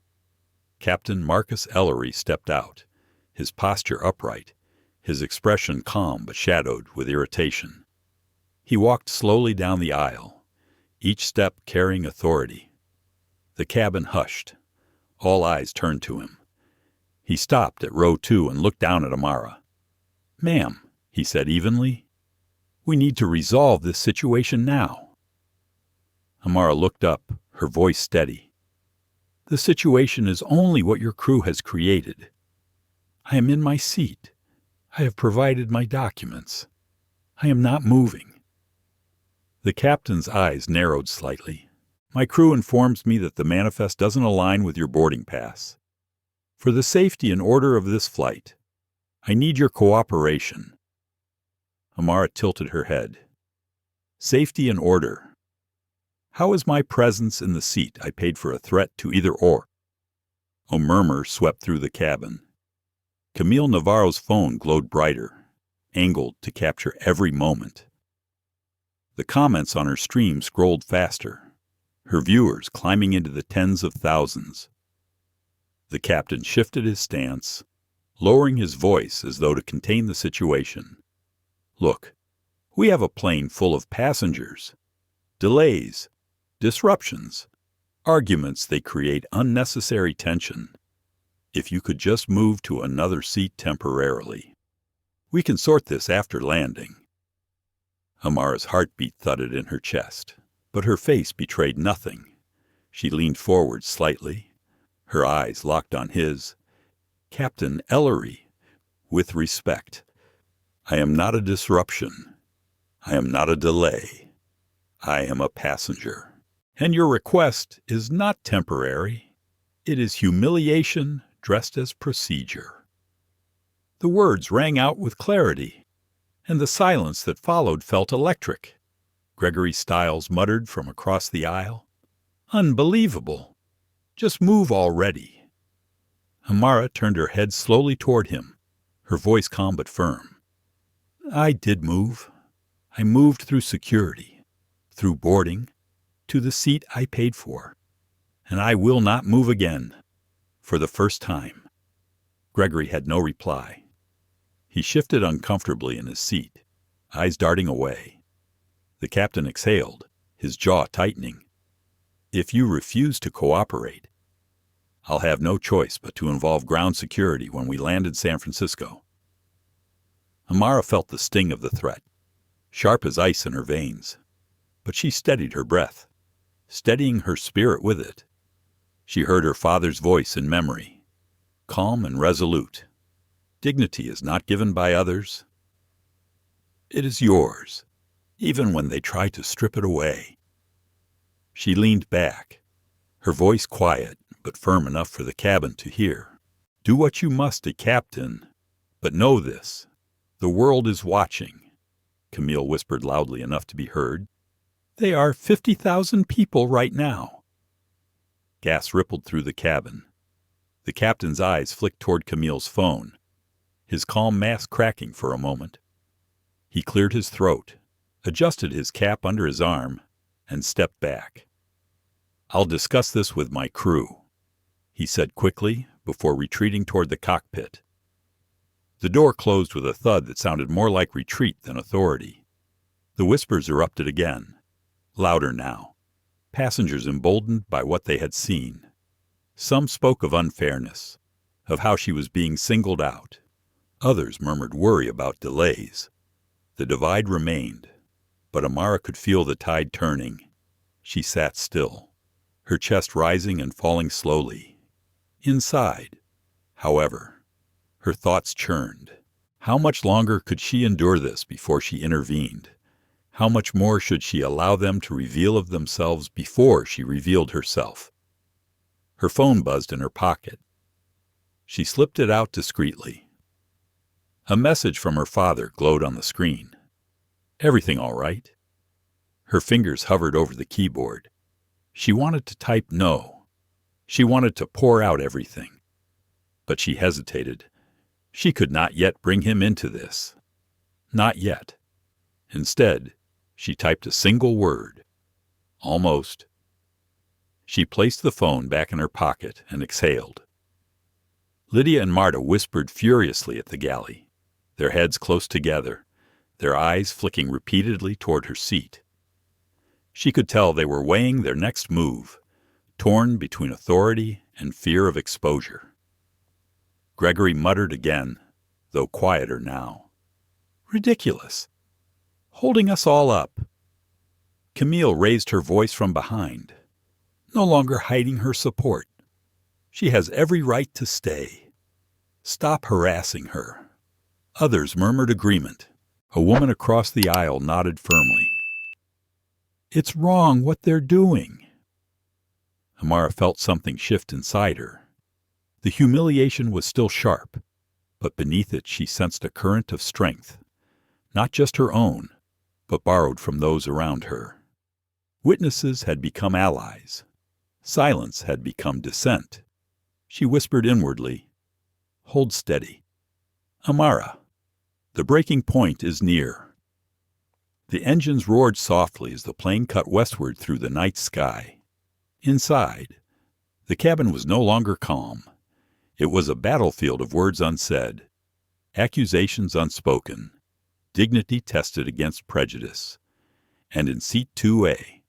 Captain Marcus Ellery stepped out, his posture upright, his expression calm but shadowed with irritation. He walked slowly down the aisle, each step carrying authority. The cabin hushed. All eyes turned to him. He stopped at row 2 and looked down at Amara. Ma'am, he said evenly, we need to resolve this situation now. Amara looked up, her voice steady. The situation is only what your crew has created. I am in my seat. I have provided my documents. I am not moving. The captain's eyes narrowed slightly. My crew informs me that the manifest doesn't align with your boarding pass. For the safety and order of this flight, I need your cooperation. Amara tilted her head. Safety and order. How is my presence in the seat I paid for a threat to either or? A murmur swept through the cabin. Camille Navarro's phone glowed brighter, angled to capture every moment. The comments on her stream scrolled faster, her viewers climbing into the tens of thousands. The captain shifted his stance, lowering his voice as though to contain the situation. Look, we have a plane full of passengers. Delays, disruptions, arguments, they create unnecessary tension. If you could just move to another seat temporarily. We can sort this after landing. Amara's heartbeat thudded in her chest, but her face betrayed nothing. She leaned forward slightly, her eyes locked on his. Captain Ellery, with respect, I am not a disruption. I am not a delay. I am a passenger. And your request is not temporary. It is humiliation dressed as procedure. The words rang out with clarity, and the silence that followed felt electric. Gregory Stiles muttered from across the aisle, "Unbelievable. Just move already." Amara turned her head slowly toward him, her voice calm but firm. I did move. I moved through security, through boarding, to the seat I paid for. And I will not move again, for the first time. Gregory had no reply. He shifted uncomfortably in his seat, eyes darting away. The captain exhaled, his jaw tightening. If you refuse to cooperate, I'll have no choice but to involve ground security when we land in San Francisco. Amara felt the sting of the threat, sharp as ice in her veins, but she steadied her breath, steadying her spirit with it. She heard her father's voice in memory, calm and resolute. Dignity is not given by others. It is yours, even when they try to strip it away. She leaned back, her voice quiet but firm enough for the cabin to hear. Do what you must, a captain, but know this. The world is watching. Camille whispered loudly enough to be heard. They are 50,000 people right now. Gas rippled through the cabin. The captain's eyes flicked toward Camille's phone, his calm mask cracking for a moment. He cleared his throat, adjusted his cap under his arm, and stepped back. I'll discuss this with my crew, he said quickly before retreating toward the cockpit. The door closed with a thud that sounded more like retreat than authority. The whispers erupted again, louder now, passengers emboldened by what they had seen. Some spoke of unfairness, of how she was being singled out. Others murmured worry about delays. The divide remained, but Amara could feel the tide turning. She sat still, her chest rising and falling slowly. Inside, however, her thoughts churned. How much longer could she endure this before she intervened? How much more should she allow them to reveal of themselves before she revealed herself? Her phone buzzed in her pocket. She slipped it out discreetly. A message from her father glowed on the screen. Everything all right? Her fingers hovered over the keyboard. She wanted to type no. She wanted to pour out everything. But she hesitated. She could not yet bring him into this. Not yet. Instead, she typed a single word. Almost. She placed the phone back in her pocket and exhaled. Lydia and Marta whispered furiously at the galley, their heads close together, their eyes flicking repeatedly toward her seat. She could tell they were weighing their next move, torn between authority and fear of exposure. Gregory muttered again, though quieter now. Ridiculous. Holding us all up. Camille raised her voice from behind, no longer hiding her support. She has every right to stay. Stop harassing her. Others murmured agreement. A woman across the aisle nodded firmly. It's wrong what they're doing. Amara felt something shift inside her. The humiliation was still sharp, but beneath it she sensed a current of strength, not just her own, but borrowed from those around her. Witnesses had become allies. Silence had become dissent. She whispered inwardly, "Hold steady. Amara, the breaking point is near." The engines roared softly as the plane cut westward through the night sky. Inside, the cabin was no longer calm. It was a battlefield of words unsaid, accusations unspoken, dignity tested against prejudice. And in seat 2A,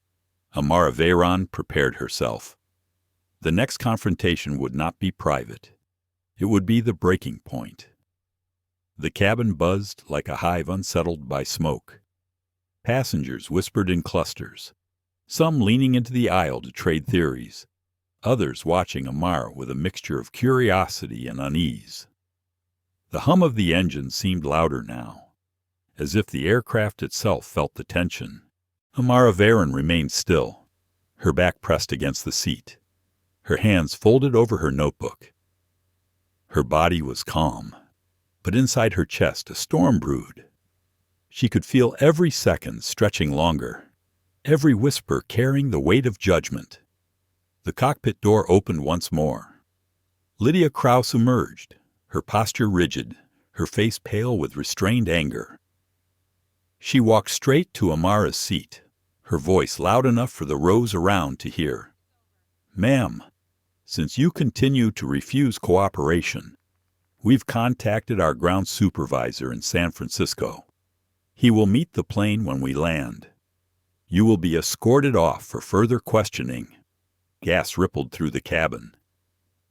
Amara Veyron prepared herself. The next confrontation would not be private. It would be the breaking point. The cabin buzzed like a hive unsettled by smoke. Passengers whispered in clusters, some leaning into the aisle to trade theories, others watching Amara with a mixture of curiosity and unease. The hum of the engine seemed louder now, as if the aircraft itself felt the tension. Amara Veyron remained still, her back pressed against the seat, her hands folded over her notebook. Her body was calm, but inside her chest a storm brewed. She could feel every second stretching longer, every whisper carrying the weight of judgment. The cockpit door opened once more. Lydia Krause emerged, her posture rigid, her face pale with restrained anger. She walked straight to Amara's seat, her voice loud enough for the rows around to hear. "Ma'am, since you continue to refuse cooperation, we've contacted our ground supervisor in San Francisco. He will meet the plane when we land. You will be escorted off for further questioning." Gas rippled through the cabin.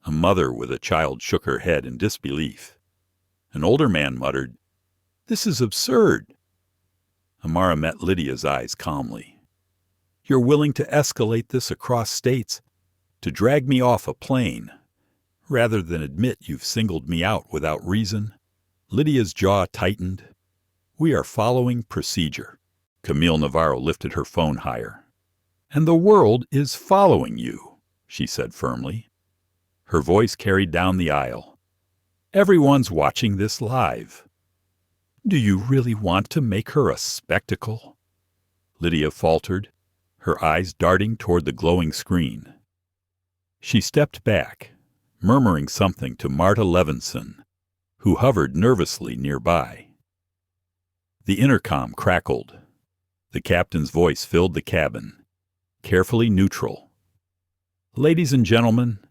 A mother with a child shook her head in disbelief. An older man muttered, "This is absurd." Amara met Lydia's eyes calmly. "You're willing to escalate this across states, to drag me off a plane, rather than admit you've singled me out without reason." Lydia's jaw tightened. "We are following procedure." Camille Navarro lifted her phone higher. "And the world is following you," she said firmly. Her voice carried down the aisle. "Everyone's watching this live. Do you really want to make her a spectacle?" Lydia faltered, her eyes darting toward the glowing screen. She stepped back, murmuring something to Marta Levinson, who hovered nervously nearby. The intercom crackled. The captain's voice filled the cabin, carefully neutral. "Ladies and gentlemen,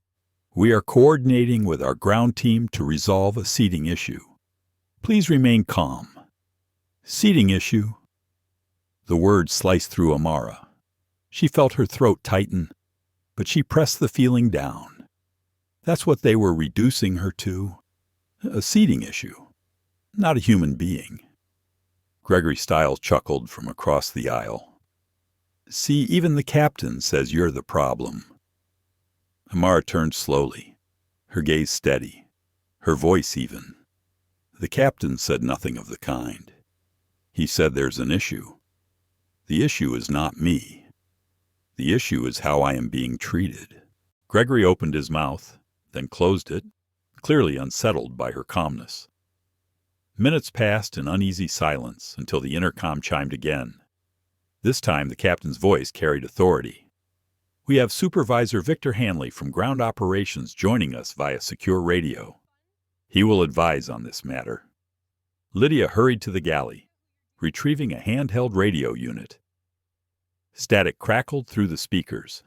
we are coordinating with our ground team to resolve a seating issue. Please remain calm." "Seating issue?" The words sliced through Amara. She felt her throat tighten, but she pressed the feeling down. That's what they were reducing her to. A seating issue, not a human being. Gregory Stiles chuckled from across the aisle. "See, even the captain says you're the problem." Amara turned slowly, her gaze steady, her voice even. "The captain said nothing of the kind. He said there's an issue. The issue is not me. The issue is how I am being treated." Gregory opened his mouth, then closed it, clearly unsettled by her calmness. Minutes passed in uneasy silence until the intercom chimed again. This time the captain's voice carried authority. "We have Supervisor Victor Hanley from Ground Operations joining us via secure radio. He will advise on this matter." Lydia hurried to the galley, retrieving a handheld radio unit. Static crackled through the speakers,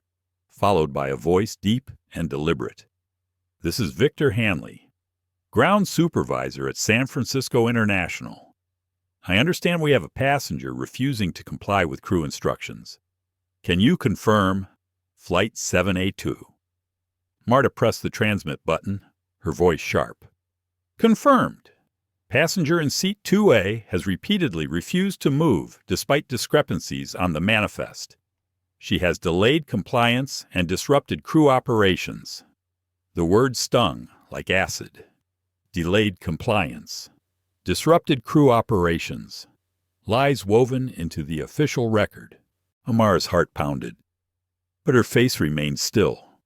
followed by a voice deep and deliberate. "This is Victor Hanley, Ground Supervisor at San Francisco International. I understand we have a passenger refusing to comply with crew instructions. Can you confirm Flight 7A2? Marta pressed the transmit button, her voice sharp. "Confirmed. Passenger in seat 2A has repeatedly refused to move despite discrepancies on the manifest. She has delayed compliance and disrupted crew operations." The word stung like acid. Delayed compliance. Disrupted crew operations. Lies woven into the official record. Amara's heart pounded, but her face remained still.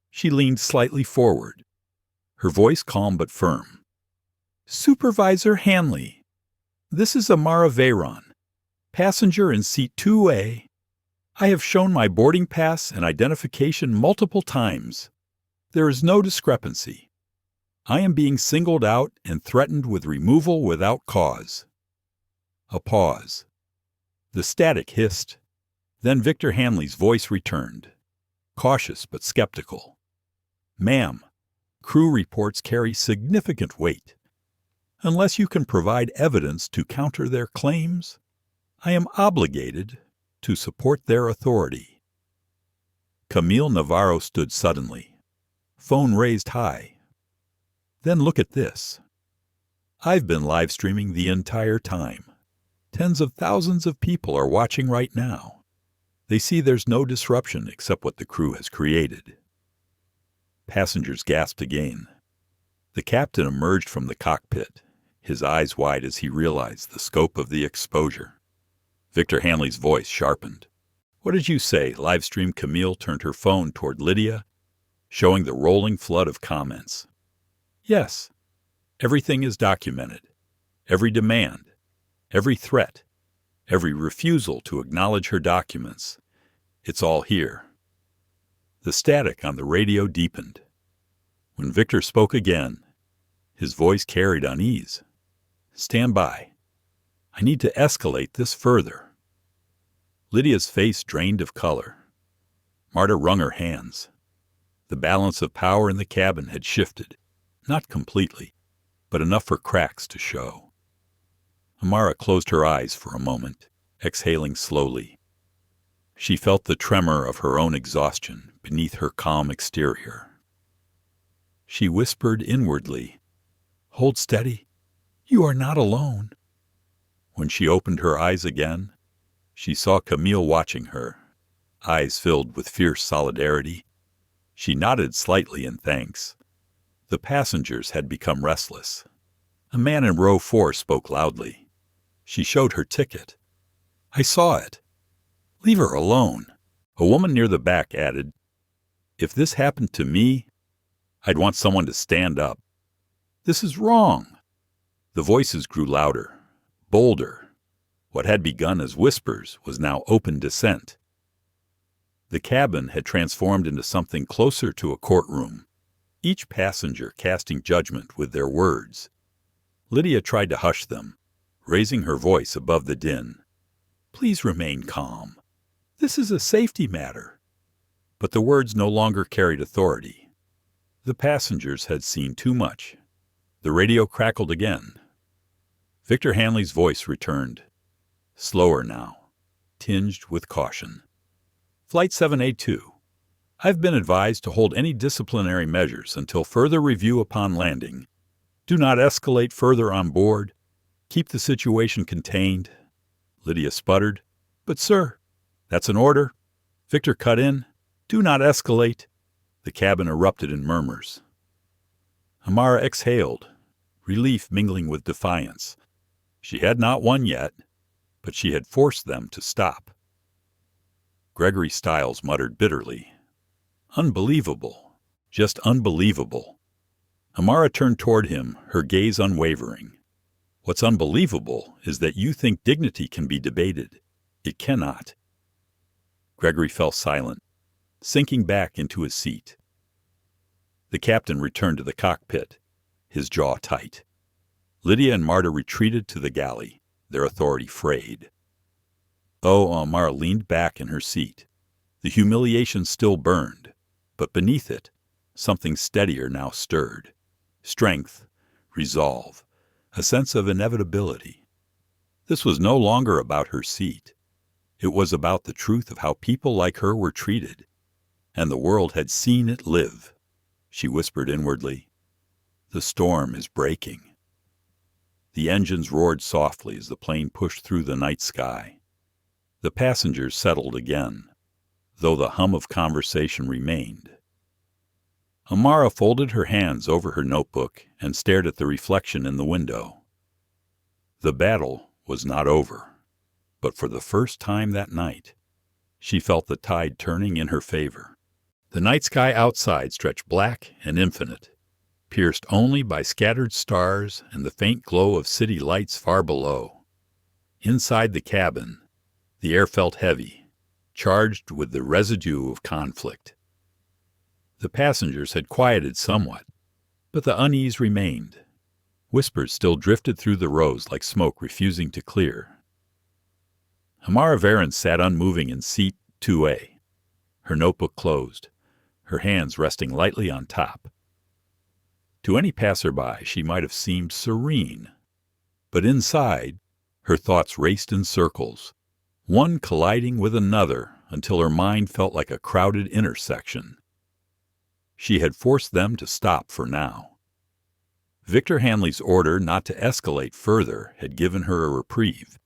She leaned slightly forward, her voice calm but firm. "Supervisor Hanley, this is Amara Veyron, passenger in seat 2A. I have shown my boarding pass and identification multiple times. There is no discrepancy. I am being singled out and threatened with removal without cause." A pause. The static hissed. Then Victor Hanley's voice returned, cautious but skeptical. "Ma'am, crew reports carry significant weight. Unless you can provide evidence to counter their claims, I am obligated to support their authority." Camille Navarro stood suddenly, phone raised high. "Then look at this. I've been live streaming the entire time. Tens of thousands of people are watching right now. They see there's no disruption except what the crew has created." Passengers gasped again. The captain emerged from the cockpit, his eyes wide as he realized the scope of the exposure. Victor Hanley's voice sharpened. "What did you say?" Livestream Camille turned her phone toward Lydia, showing the rolling flood of comments. "Yes, everything is documented. Every demand, every threat, every refusal to acknowledge her documents. It's all here." The static on the radio deepened. When Victor spoke again, his voice carried unease. "Stand by. I need to escalate this further." Lydia's face drained of color. Marta wrung her hands. The balance of power in the cabin had shifted, not completely, but enough for cracks to show. Amara closed her eyes for a moment, exhaling slowly. She felt the tremor of her own exhaustion beneath her calm exterior. She whispered inwardly, "Hold steady. You are not alone." When she opened her eyes again, she saw Camille watching her, eyes filled with fierce solidarity. She nodded slightly in thanks. The passengers had become restless. A man in row 4 spoke loudly. She showed her ticket. "I saw it." "Leave her alone." A woman near the back added, "If this happened to me, I'd want someone to stand up. This is wrong." The voices grew louder, bolder. What had begun as whispers was now open dissent. The cabin had transformed into something closer to a courtroom, each passenger casting judgment with their words. Lydia tried to hush them, raising her voice above the din. "Please remain calm. This is a safety matter." But the words no longer carried authority. The passengers had seen too much. The radio crackled again. Victor Hanley's voice returned, slower now, tinged with caution. "Flight 782. I've been advised to hold any disciplinary measures until further review upon landing. Do not escalate further on board. Keep the situation contained." Lydia sputtered. "But sir." "That's an order." Victor cut in. "Do not escalate." The cabin erupted in murmurs. Amara exhaled, relief mingling with defiance. She had not won yet, but she had forced them to stop. Gregory Stiles muttered bitterly, "Unbelievable, just unbelievable." Amara turned toward him, her gaze unwavering. "What's unbelievable is that you think dignity can be debated. It cannot." Gregory fell silent, sinking back into his seat. The captain returned to the cockpit, his jaw tight. Lydia and Marta retreated to the galley, their authority frayed. Amara leaned back in her seat. The humiliation still burned, but beneath it, something steadier now stirred. Strength, resolve, a sense of inevitability. This was no longer about her seat. It was about the truth of how people like her were treated, and the world had seen it live. She whispered inwardly, "The storm is breaking." The engines roared softly as the plane pushed through the night sky. The passengers settled again, though the hum of conversation remained. Amara folded her hands over her notebook and stared at the reflection in the window. The battle was not over, but for the first time that night, She felt the tide turning in her favor. The night sky outside stretched black and infinite, pierced only by scattered stars and the faint glow of city lights far below. Inside the cabin, the air felt heavy, charged with the residue of conflict. The passengers had quieted somewhat, but the unease remained. Whispers still drifted through the rows like smoke refusing to clear. Amara Veyron sat unmoving in seat 2A, her notebook closed, her hands resting lightly on top. To any passerby, she might have seemed serene, but inside, her thoughts raced in circles, one colliding with another until her mind felt like a crowded intersection. She had forced them to stop for now. Victor Hanley's order not to escalate further had given her a reprieve,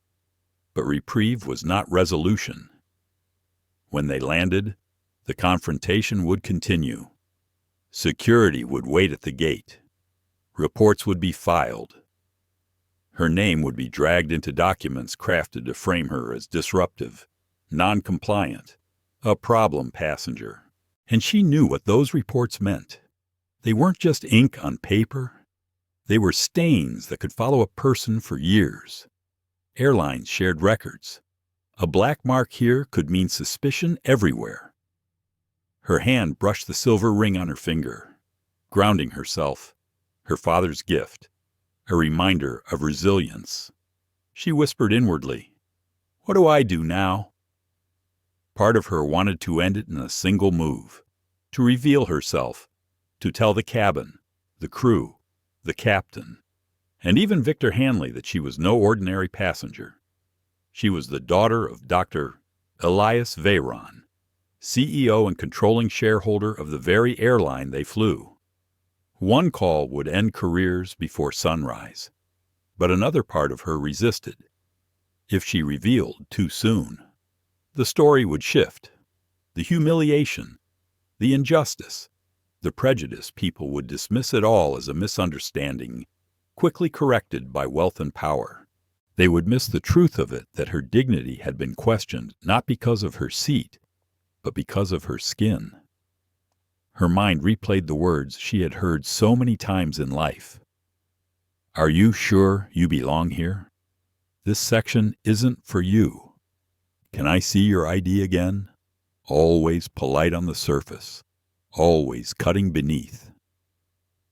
but reprieve was not resolution. When they landed, the confrontation would continue. Security would wait at the gate. Reports would be filed. Her name would be dragged into documents crafted to frame her as disruptive, non-compliant, a problem passenger. And she knew what those reports meant. They weren't just ink on paper. They were stains that could follow a person for years. Airlines shared records. A black mark here could mean suspicion everywhere. Her hand brushed the silver ring on her finger, grounding herself, her father's gift, a reminder of resilience. She whispered inwardly, "What do I do now?" Part of her wanted to end it in a single move, to reveal herself, to tell the cabin, the crew, the captain, and even Victor Hanley that she was no ordinary passenger. She was the daughter of Dr. Elias Veyron, CEO and controlling shareholder of the very airline they flew. One call would end careers before sunrise, but another part of her resisted. If she revealed too soon, the story would shift. The humiliation, the injustice, the prejudice, people would dismiss it all as a misunderstanding, quickly corrected by wealth and power. They would miss the truth of it, that her dignity had been questioned not because of her seat, but because of her skin. Her mind replayed the words she had heard so many times in life. "Are you sure you belong here? This section isn't for you. Can I see your ID again?" Always polite on the surface, always cutting beneath.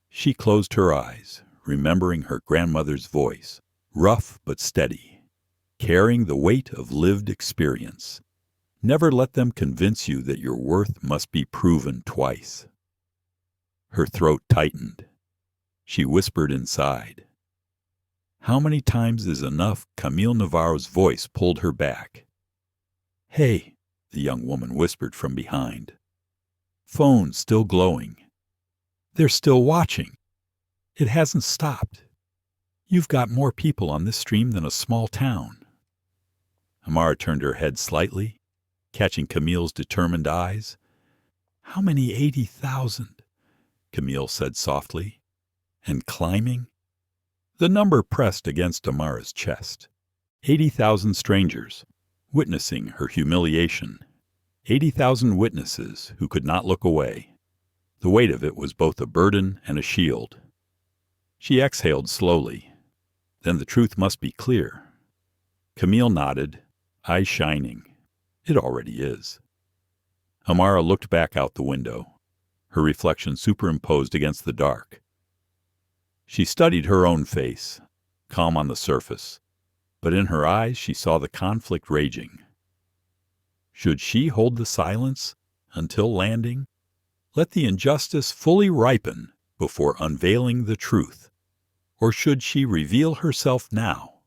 She closed her eyes, remembering her grandmother's voice, rough but steady, carrying the weight of lived experience. Never let them convince you that your worth must be proven twice. Her throat tightened. She whispered inside. "How many times is enough?" Camille Navarro's voice pulled her back. "Hey," the young woman whispered from behind. Phone still glowing. "They're still watching. It hasn't stopped. You've got more people on this stream than a small town." Amara turned her head slightly, catching Camille's determined eyes. "How many? 80,000, Camille said softly. "And climbing?" The number pressed against Amara's chest. 80,000 strangers, witnessing her humiliation. 80,000 witnesses who could not look away. The weight of it was both a burden and a shield. She exhaled slowly. Then the truth must be clear. Camille nodded, eyes shining. It already is. Amara looked back out the window, her reflection superimposed against the dark. She studied her own face, calm on the surface, but in her eyes she saw the conflict raging. Should she hold the silence until landing? Let the injustice fully ripen before unveiling the truth? Or should she reveal herself now?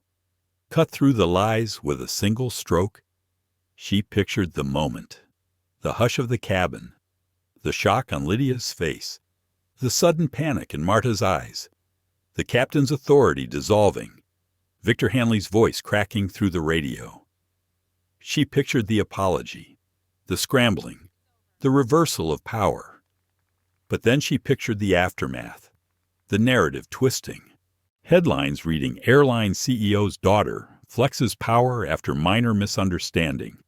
Cut through the lies with a single stroke? She pictured the moment, the hush of the cabin, the shock on Lydia's face, the sudden panic in Marta's eyes, the captain's authority dissolving, Victor Hanley's voice cracking through the radio. She pictured the apology, the scrambling, the reversal of power. But then she pictured the aftermath, the narrative twisting. Headlines reading "Airline CEO's daughter flexes power after minor misunderstanding."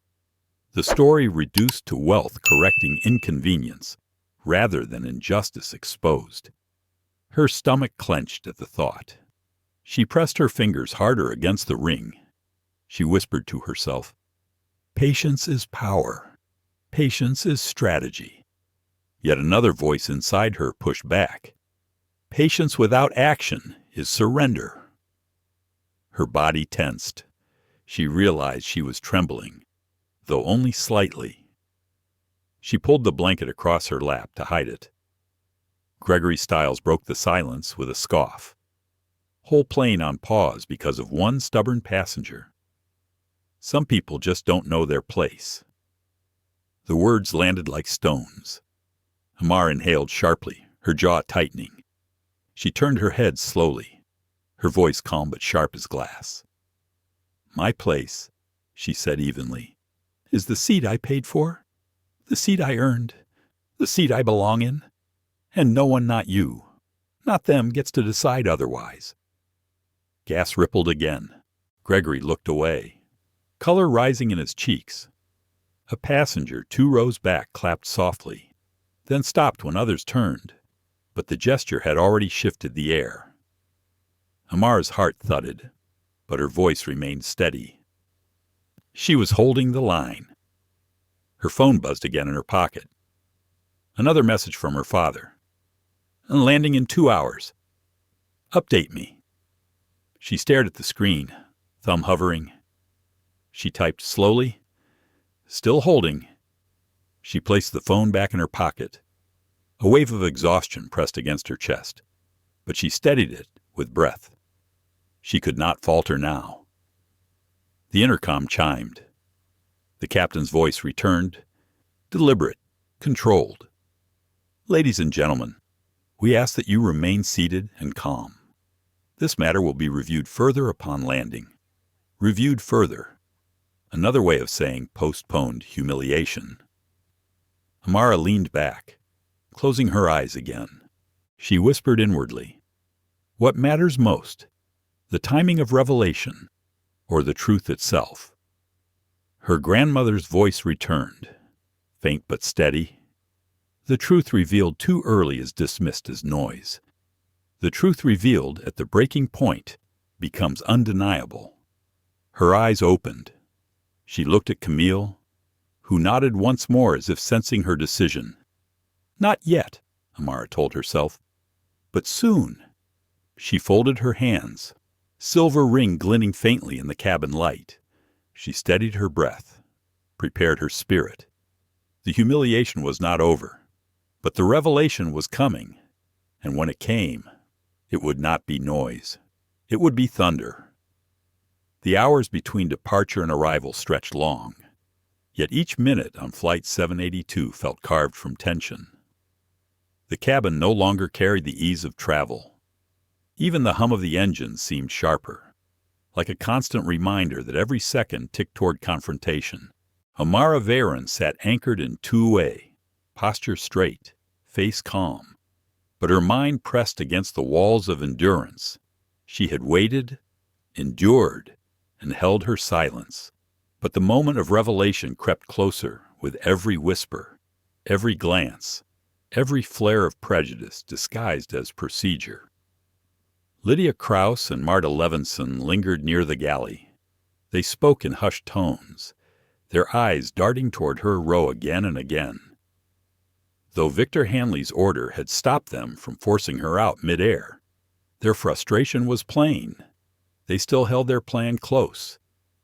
The story reduced to wealth correcting inconvenience rather than injustice exposed. Her stomach clenched at the thought. She pressed her fingers harder against the ring. She whispered to herself, "Patience is power. Patience is strategy." Yet another voice inside her pushed back. "Patience without action is surrender." Her body tensed. She realized she was trembling, though only slightly. She pulled the blanket across her lap to hide it. Gregory Stiles broke the silence with a scoff. Whole plane on pause because of one stubborn passenger. Some people just don't know their place. The words landed like stones. Amara inhaled sharply, her jaw tightening. She turned her head slowly, her voice calm but sharp as glass. "My place," she said evenly, "is the seat I paid for, the seat I earned, the seat I belong in, and no one, not you, not them, gets to decide otherwise." Gas rippled again. Gregory looked away, color rising in his cheeks. A passenger 2 rows back clapped softly, then stopped when others turned, but the gesture had already shifted the air. Amara's heart thudded, but her voice remained steady. She was holding the line. Her phone buzzed again in her pocket. Another message from her father. "Landing in 2 hours. Update me." She stared at the screen, thumb hovering. She typed slowly, still holding. She placed the phone back in her pocket. A wave of exhaustion pressed against her chest, but she steadied it with breath. She could not falter now. The intercom chimed. The captain's voice returned, deliberate, controlled. "Ladies and gentlemen, we ask that you remain seated and calm. This matter will be reviewed further upon landing." Reviewed further. Another way of saying postponed humiliation. Amara leaned back, closing her eyes again. She whispered inwardly, "What matters most, the timing of revelation or the truth itself?" Her grandmother's voice returned, faint but steady. "The truth revealed too early is dismissed as noise. The truth revealed at the breaking point becomes undeniable." Her eyes opened. She looked at Camille, who nodded once more as if sensing her decision. "Not yet," Amara told herself, "but soon." She folded her hands, silver ring glinting faintly in the cabin light. She steadied her breath, prepared her spirit. The humiliation was not over, but the revelation was coming, and when it came, it would not be noise. It would be thunder. The hours between departure and arrival stretched long, yet each minute on Flight 782 felt carved from tension. The cabin no longer carried the ease of travel. Even the hum of the engine seemed sharper, like a constant reminder that every second ticked toward confrontation. Amara Veyron sat anchored in two-way, posture straight, face calm. But her mind pressed against the walls of endurance. She had waited, endured, and held her silence. But the moment of revelation crept closer with every whisper, every glance, every flare of prejudice disguised as procedure. Lydia Krause and Marta Levinson lingered near the galley. They spoke in hushed tones, their eyes darting toward her row again and again. Though Victor Hanley's order had stopped them from forcing her out midair, their frustration was plain. They still held their plan close,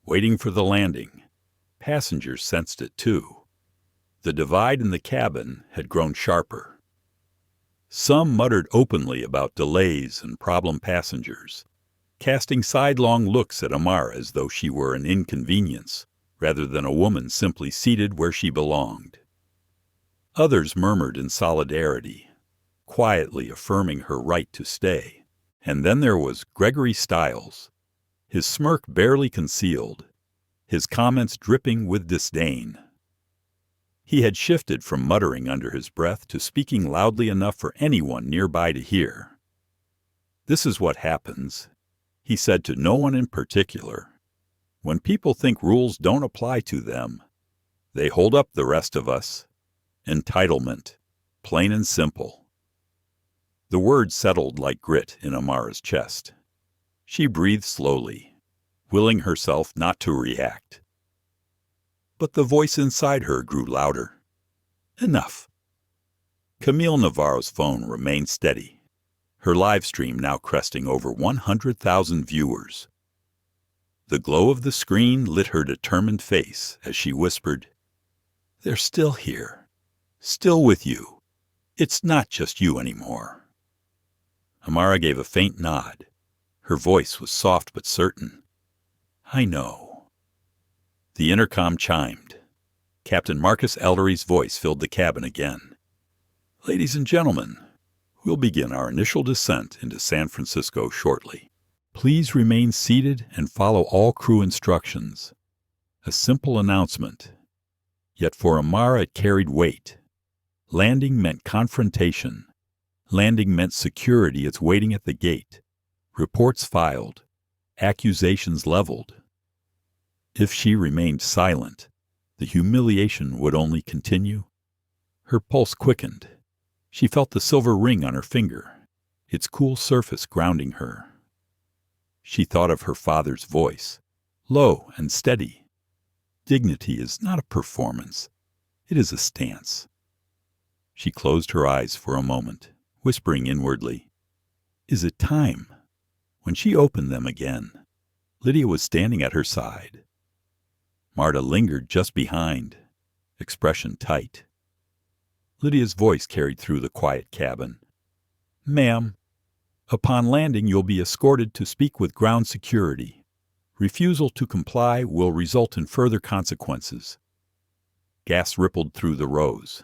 waiting for the landing. Passengers sensed it too. The divide in the cabin had grown sharper. Some muttered openly about delays and problem passengers, casting sidelong looks at Amara as though she were an inconvenience, rather than a woman simply seated where she belonged. Others murmured in solidarity, quietly affirming her right to stay. And then there was Gregory Stiles, his smirk barely concealed, his comments dripping with disdain. He had shifted from muttering under his breath to speaking loudly enough for anyone nearby to hear. "This is what happens," he said to no one in particular. "When people think rules don't apply to them, They hold up the rest of us. Entitlement. Plain and simple. The words settled like grit in Amara's chest. She breathed slowly, willing herself not to react. But the voice inside her grew louder. Enough. Camille Navarro's phone remained steady, her live stream now cresting over 100,000 viewers. The glow of the screen lit her determined face as she whispered, "They're still here, still with you. It's not just you anymore." Amara gave a faint nod. Her voice was soft but certain. "I know." The intercom chimed. Captain Marcus Ellery's voice filled the cabin again. "Ladies and gentlemen, we'll begin our initial descent into San Francisco shortly. Please remain seated and follow all crew instructions." A simple announcement. Yet for Amara it carried weight. Landing meant confrontation. Landing meant security is waiting at the gate. Reports filed. Accusations leveled. If she remained silent, the humiliation would only continue. Her pulse quickened. She felt the silver ring on her finger, its cool surface grounding her. She thought of her father's voice, low and steady. Dignity is not a performance. It is a stance. She closed her eyes for a moment, whispering inwardly, "Is it time?" When she opened them again, Lydia was standing at her side. Marta lingered just behind, expression tight. Lydia's voice carried through the quiet cabin. "Ma'am, upon landing you'll be escorted to speak with ground security. Refusal to comply will result in further consequences." Gas rippled through the rows.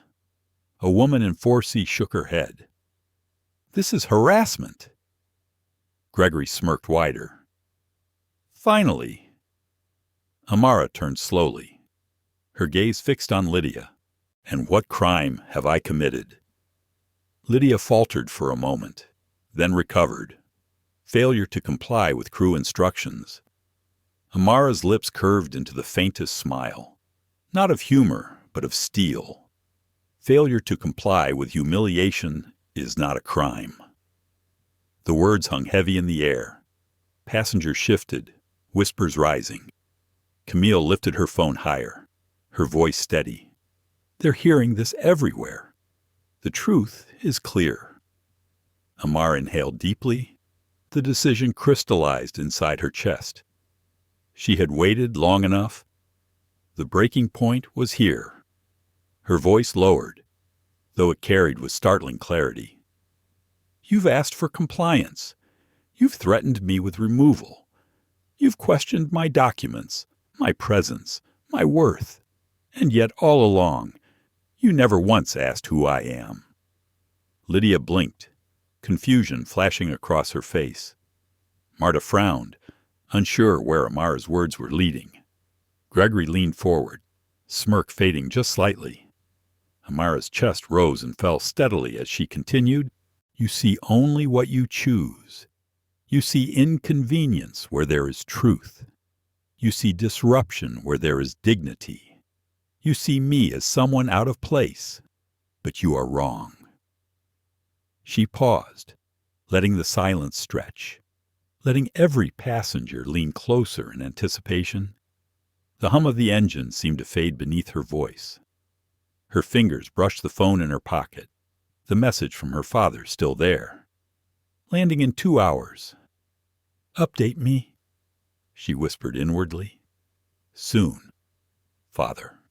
A woman in 4C shook her head. "This is harassment." Gregory smirked wider. "Finally." Amara turned slowly, her gaze fixed on Lydia. "And what crime have I committed?" Lydia faltered for a moment, then recovered. Failure to comply with crew instructions. Amara's lips curved into the faintest smile, not of humor, but of steel. Failure to comply with humiliation is not a crime. The words hung heavy in the air. Passengers shifted, whispers rising. Camille lifted her phone higher, her voice steady. "They're hearing this everywhere. The truth is clear." Amara inhaled deeply. The decision crystallized inside her chest. She had waited long enough. The breaking point was here. Her voice lowered, though it carried with startling clarity. "You've asked for compliance. You've threatened me with removal. You've questioned my documents, my presence, my worth. And yet all along, you never once asked who I am." Lydia blinked, confusion flashing across her face. Marta frowned, unsure where Amara's words were leading. Gregory leaned forward, smirk fading just slightly. Amara's chest rose and fell steadily as she continued, "You see only what you choose. You see inconvenience where there is truth. You see disruption where there is dignity. You see me as someone out of place, but you are wrong." She paused, letting the silence stretch, letting every passenger lean closer in anticipation. The hum of the engine seemed to fade beneath her voice. Her fingers brushed the phone in her pocket, the message from her father still there. "Landing in 2 hours. Update me," she whispered inwardly. "Soon, Father."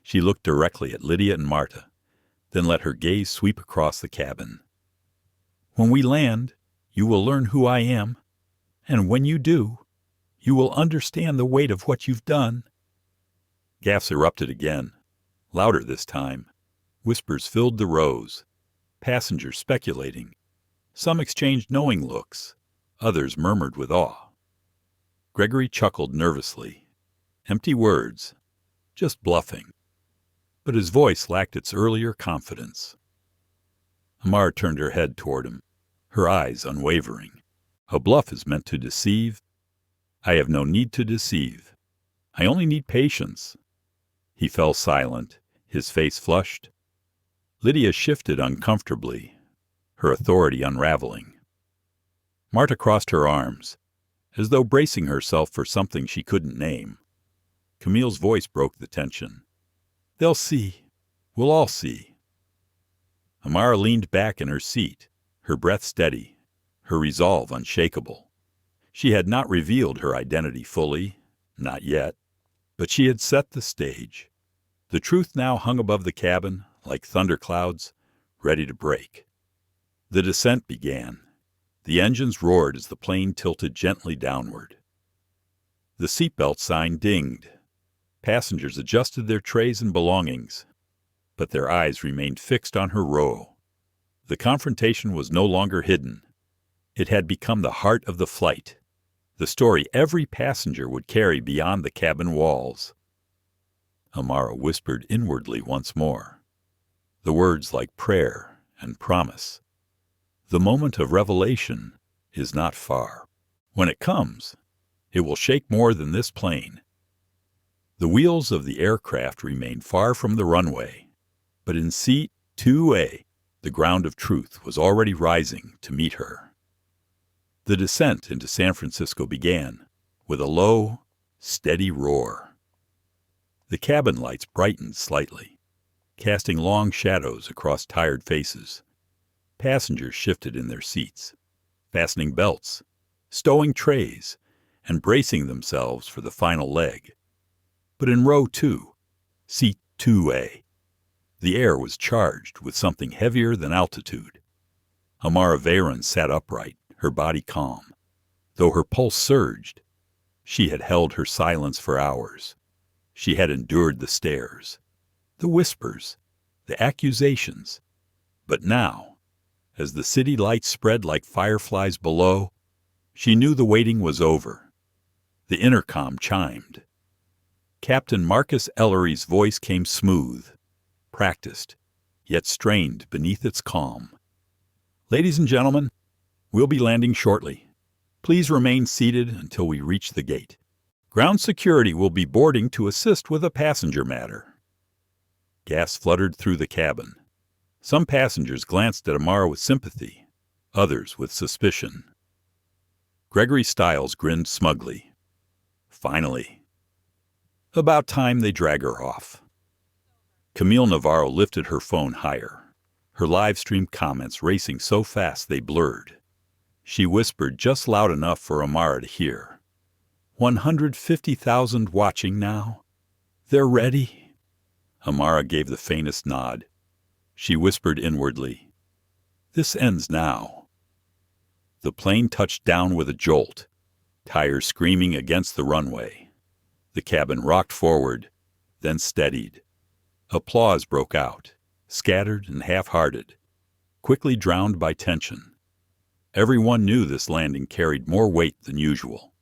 She looked directly at Lydia and Marta, then let her gaze sweep across the cabin. "When we land, you will learn who I am, and when you do, you will understand the weight of what you've done." Gaffs erupted again, louder this time. Whispers filled the rows, passengers speculating. Some exchanged knowing looks, others murmured with awe. Gregory chuckled nervously. Empty words, just bluffing. But his voice lacked its earlier confidence. Amara turned her head toward him, her eyes unwavering. "A bluff is meant to deceive. I have no need to deceive. I only need patience. He fell silent, his face flushed. Lydia shifted uncomfortably, her authority unraveling. Marta crossed her arms, as though bracing herself for something she couldn't name. Camille's voice broke the tension. "They'll see. We'll all see." Amara leaned back in her seat, her breath steady, her resolve unshakable. She had not revealed her identity fully, not yet, but she had set the stage. The truth now hung above the cabin, like thunderclouds, ready to break. The descent began. The engines roared as the plane tilted gently downward. The seatbelt sign dinged. Passengers adjusted their trays and belongings, but their eyes remained fixed on her row. The confrontation was no longer hidden. It had become the heart of the flight, the story every passenger would carry beyond the cabin walls. Amara whispered inwardly once more, the words like prayer and promise. The moment of revelation is not far. When it comes, it will shake more than this plane. The wheels of the aircraft remained far from the runway, but in seat 2A, the ground of truth was already rising to meet her. The descent into San Francisco began with a low, steady roar. The cabin lights brightened slightly, casting long shadows across tired faces. Passengers shifted in their seats, fastening belts, stowing trays, and bracing themselves for the final leg. But in row 2, seat 2A, the air was charged with something heavier than altitude. Amara Veyron sat upright, her body calm. Though her pulse surged, she had held her silence for hours. She had endured the stares, the whispers, the accusations. But now, as the city lights spread like fireflies below, she knew the waiting was over. The intercom chimed. Captain Marcus Ellery's voice came smooth, practiced, yet strained beneath its calm. "Ladies and gentlemen, we'll be landing shortly. Please remain seated until we reach the gate. Ground security will be boarding to assist with a passenger matter." Gas fluttered through the cabin. Some passengers glanced at Amara with sympathy, others with suspicion. Gregory Stiles grinned smugly. Finally. About time they drag her off. Camille Navarro lifted her phone higher, her live stream comments racing so fast they blurred. She whispered just loud enough for Amara to hear. 150,000 watching now. They're ready. Amara gave the faintest nod. She whispered inwardly, "This ends now." The plane touched down with a jolt, tires screaming against the runway. The cabin rocked forward, then steadied. Applause broke out, scattered and half-hearted, quickly drowned by tension. Everyone knew this landing carried more weight than usual.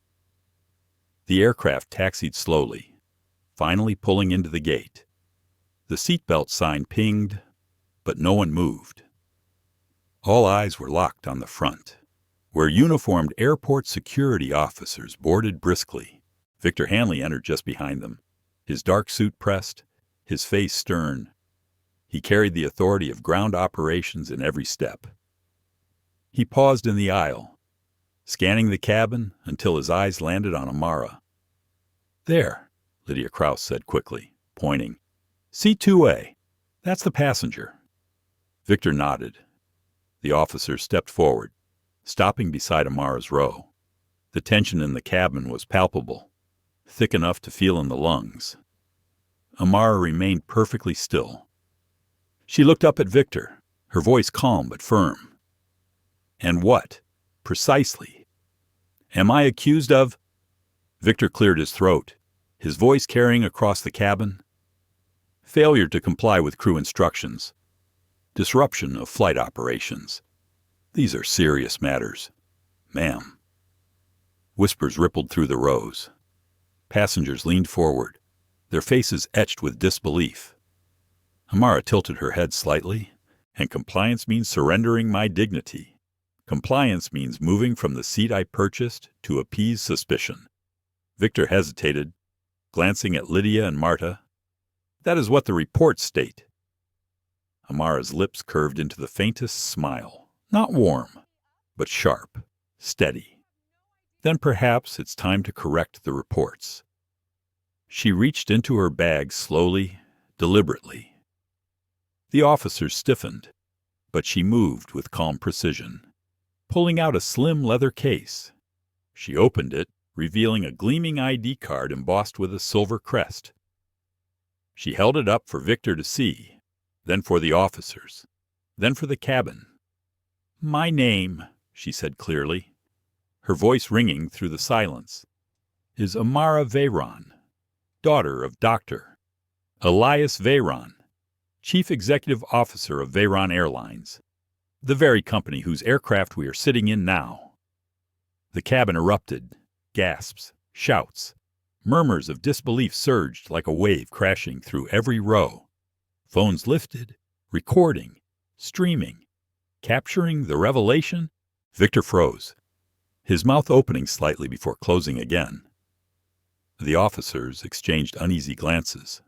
The aircraft taxied slowly, finally pulling into the gate. The seatbelt sign pinged, but no one moved. All eyes were locked on the front, where uniformed airport security officers boarded briskly. Victor Hanley entered just behind them, his dark suit pressed, his face stern. He carried the authority of ground operations in every step. He paused in the aisle, scanning the cabin until his eyes landed on Amara. "There," Lydia Krause said quickly, pointing. "C2A. That's the passenger." Victor nodded. The officer stepped forward, stopping beside Amara's row. The tension in the cabin was palpable, thick enough to feel in the lungs. Amara remained perfectly still. She looked up at Victor, her voice calm but firm. "And what, precisely, am I accused of?" Victor cleared his throat, his voice carrying across the cabin. "Failure to comply with crew instructions. Disruption of flight operations. These are serious matters, ma'am." Whispers rippled through the rows. Passengers leaned forward, their faces etched with disbelief. Amara tilted her head slightly. "And compliance means surrendering my dignity. Compliance means moving from the seat I purchased to appease suspicion." Victor hesitated, glancing at Lydia and Marta. That is what the reports state. Amara's lips curved into the faintest smile, not warm, but sharp, steady. Then perhaps it's time to correct the reports. She reached into her bag slowly, deliberately. The officer stiffened, but she moved with calm precision, pulling out a slim leather case. She opened it, revealing a gleaming ID card embossed with a silver crest. She held it up for Victor to see, then for the officers, then for the cabin. "My name," she said clearly, her voice ringing through the silence, "is Amara Veyron, daughter of Dr. Elias Veyron, Chief Executive Officer of Veyron Airlines, the very company whose aircraft we are sitting in now." The cabin erupted. Gasps, shouts, murmurs of disbelief surged like a wave crashing through every row. Phones lifted, recording, streaming, capturing the revelation. Victor froze, his mouth opening slightly before closing again. The officers exchanged uneasy glances.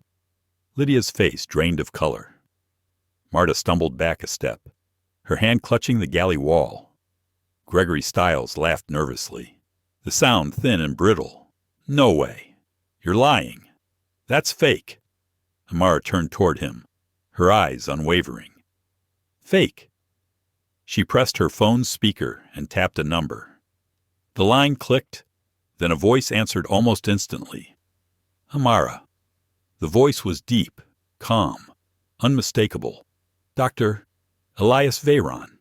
Lydia's face drained of color. Marta stumbled back a step, her hand clutching the galley wall. Gregory Stiles laughed nervously, the sound thin and brittle. "No way. You're lying. That's fake." Amara turned toward him, her eyes unwavering. "Fake." She pressed her phone's speaker and tapped a number. The line clicked, then a voice answered almost instantly. "Amara." The voice was deep, calm, unmistakable. "Dr. Elias Veyron."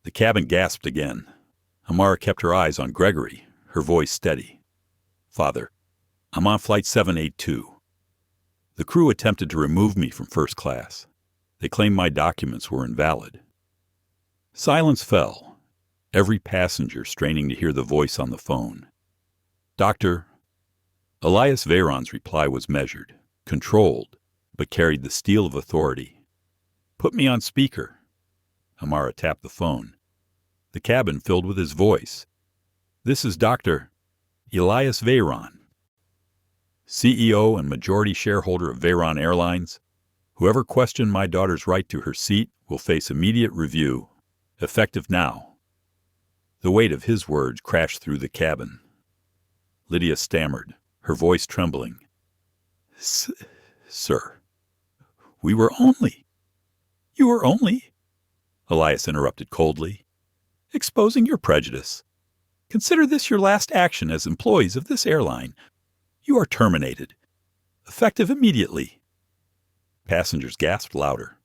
The cabin gasped again. Amara kept her eyes on Gregory, her voice steady. "Father, I'm on Flight 782. The crew attempted to remove me from first class. They claimed my documents were invalid." Silence fell, every passenger straining to hear the voice on the phone. "Dr. Elias Veyron's reply was measured, controlled, but carried the steel of authority. "Put me on speaker." Amara tapped the phone. The cabin filled with his voice. "This is Dr. Elias Veyron, CEO and majority shareholder of Veyron Airlines. Whoever questioned my daughter's right to her seat will face immediate review, effective now." The weight of his words crashed through the cabin. Lydia stammered, her voice trembling. "Sir, we were only—" "You were only," Elias interrupted coldly, "exposing your prejudice. Consider this your last action as employees of this airline. You are terminated, effective immediately." Passengers gasped louder.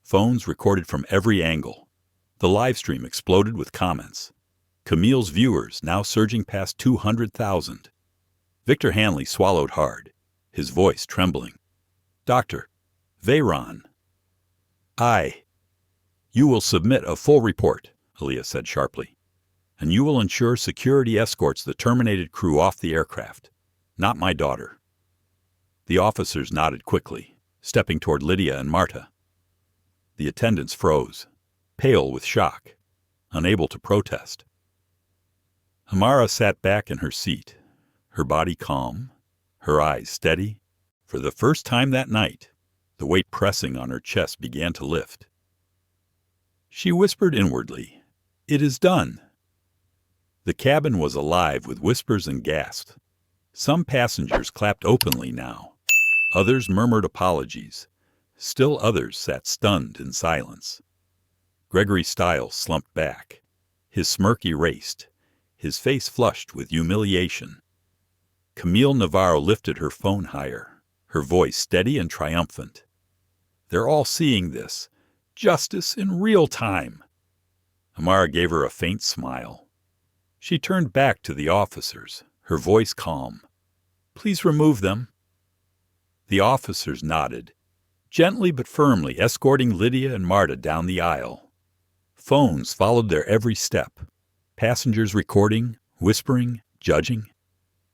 Phones recorded from every angle. The live stream exploded with comments. Camille's viewers now surging past 200,000. Victor Hanley swallowed hard, his voice trembling. "Dr. Veyron." "You will submit a full report," Elias said sharply, "and you will ensure security escorts the terminated crew off the aircraft, not my daughter." The officers nodded quickly, stepping toward Lydia and Marta. The attendants froze, pale with shock, unable to protest. Amara sat back in her seat, her body calm, her eyes steady. For the first time that night, the weight pressing on her chest began to lift. She whispered inwardly, "It is done." The cabin was alive with whispers and gasps. Some passengers clapped openly now. Others murmured apologies. Still others sat stunned in silence. Gregory Stiles slumped back, his smirk erased, his face flushed with humiliation. Camille Navarro lifted her phone higher, her voice steady and triumphant. "They're all seeing this. Justice in real time." Amara gave her a faint smile. She turned back to the officers, her voice calm. "Please remove them." The officers nodded, gently but firmly escorting Lydia and Marta down the aisle. Phones followed their every step, passengers recording, whispering, judging.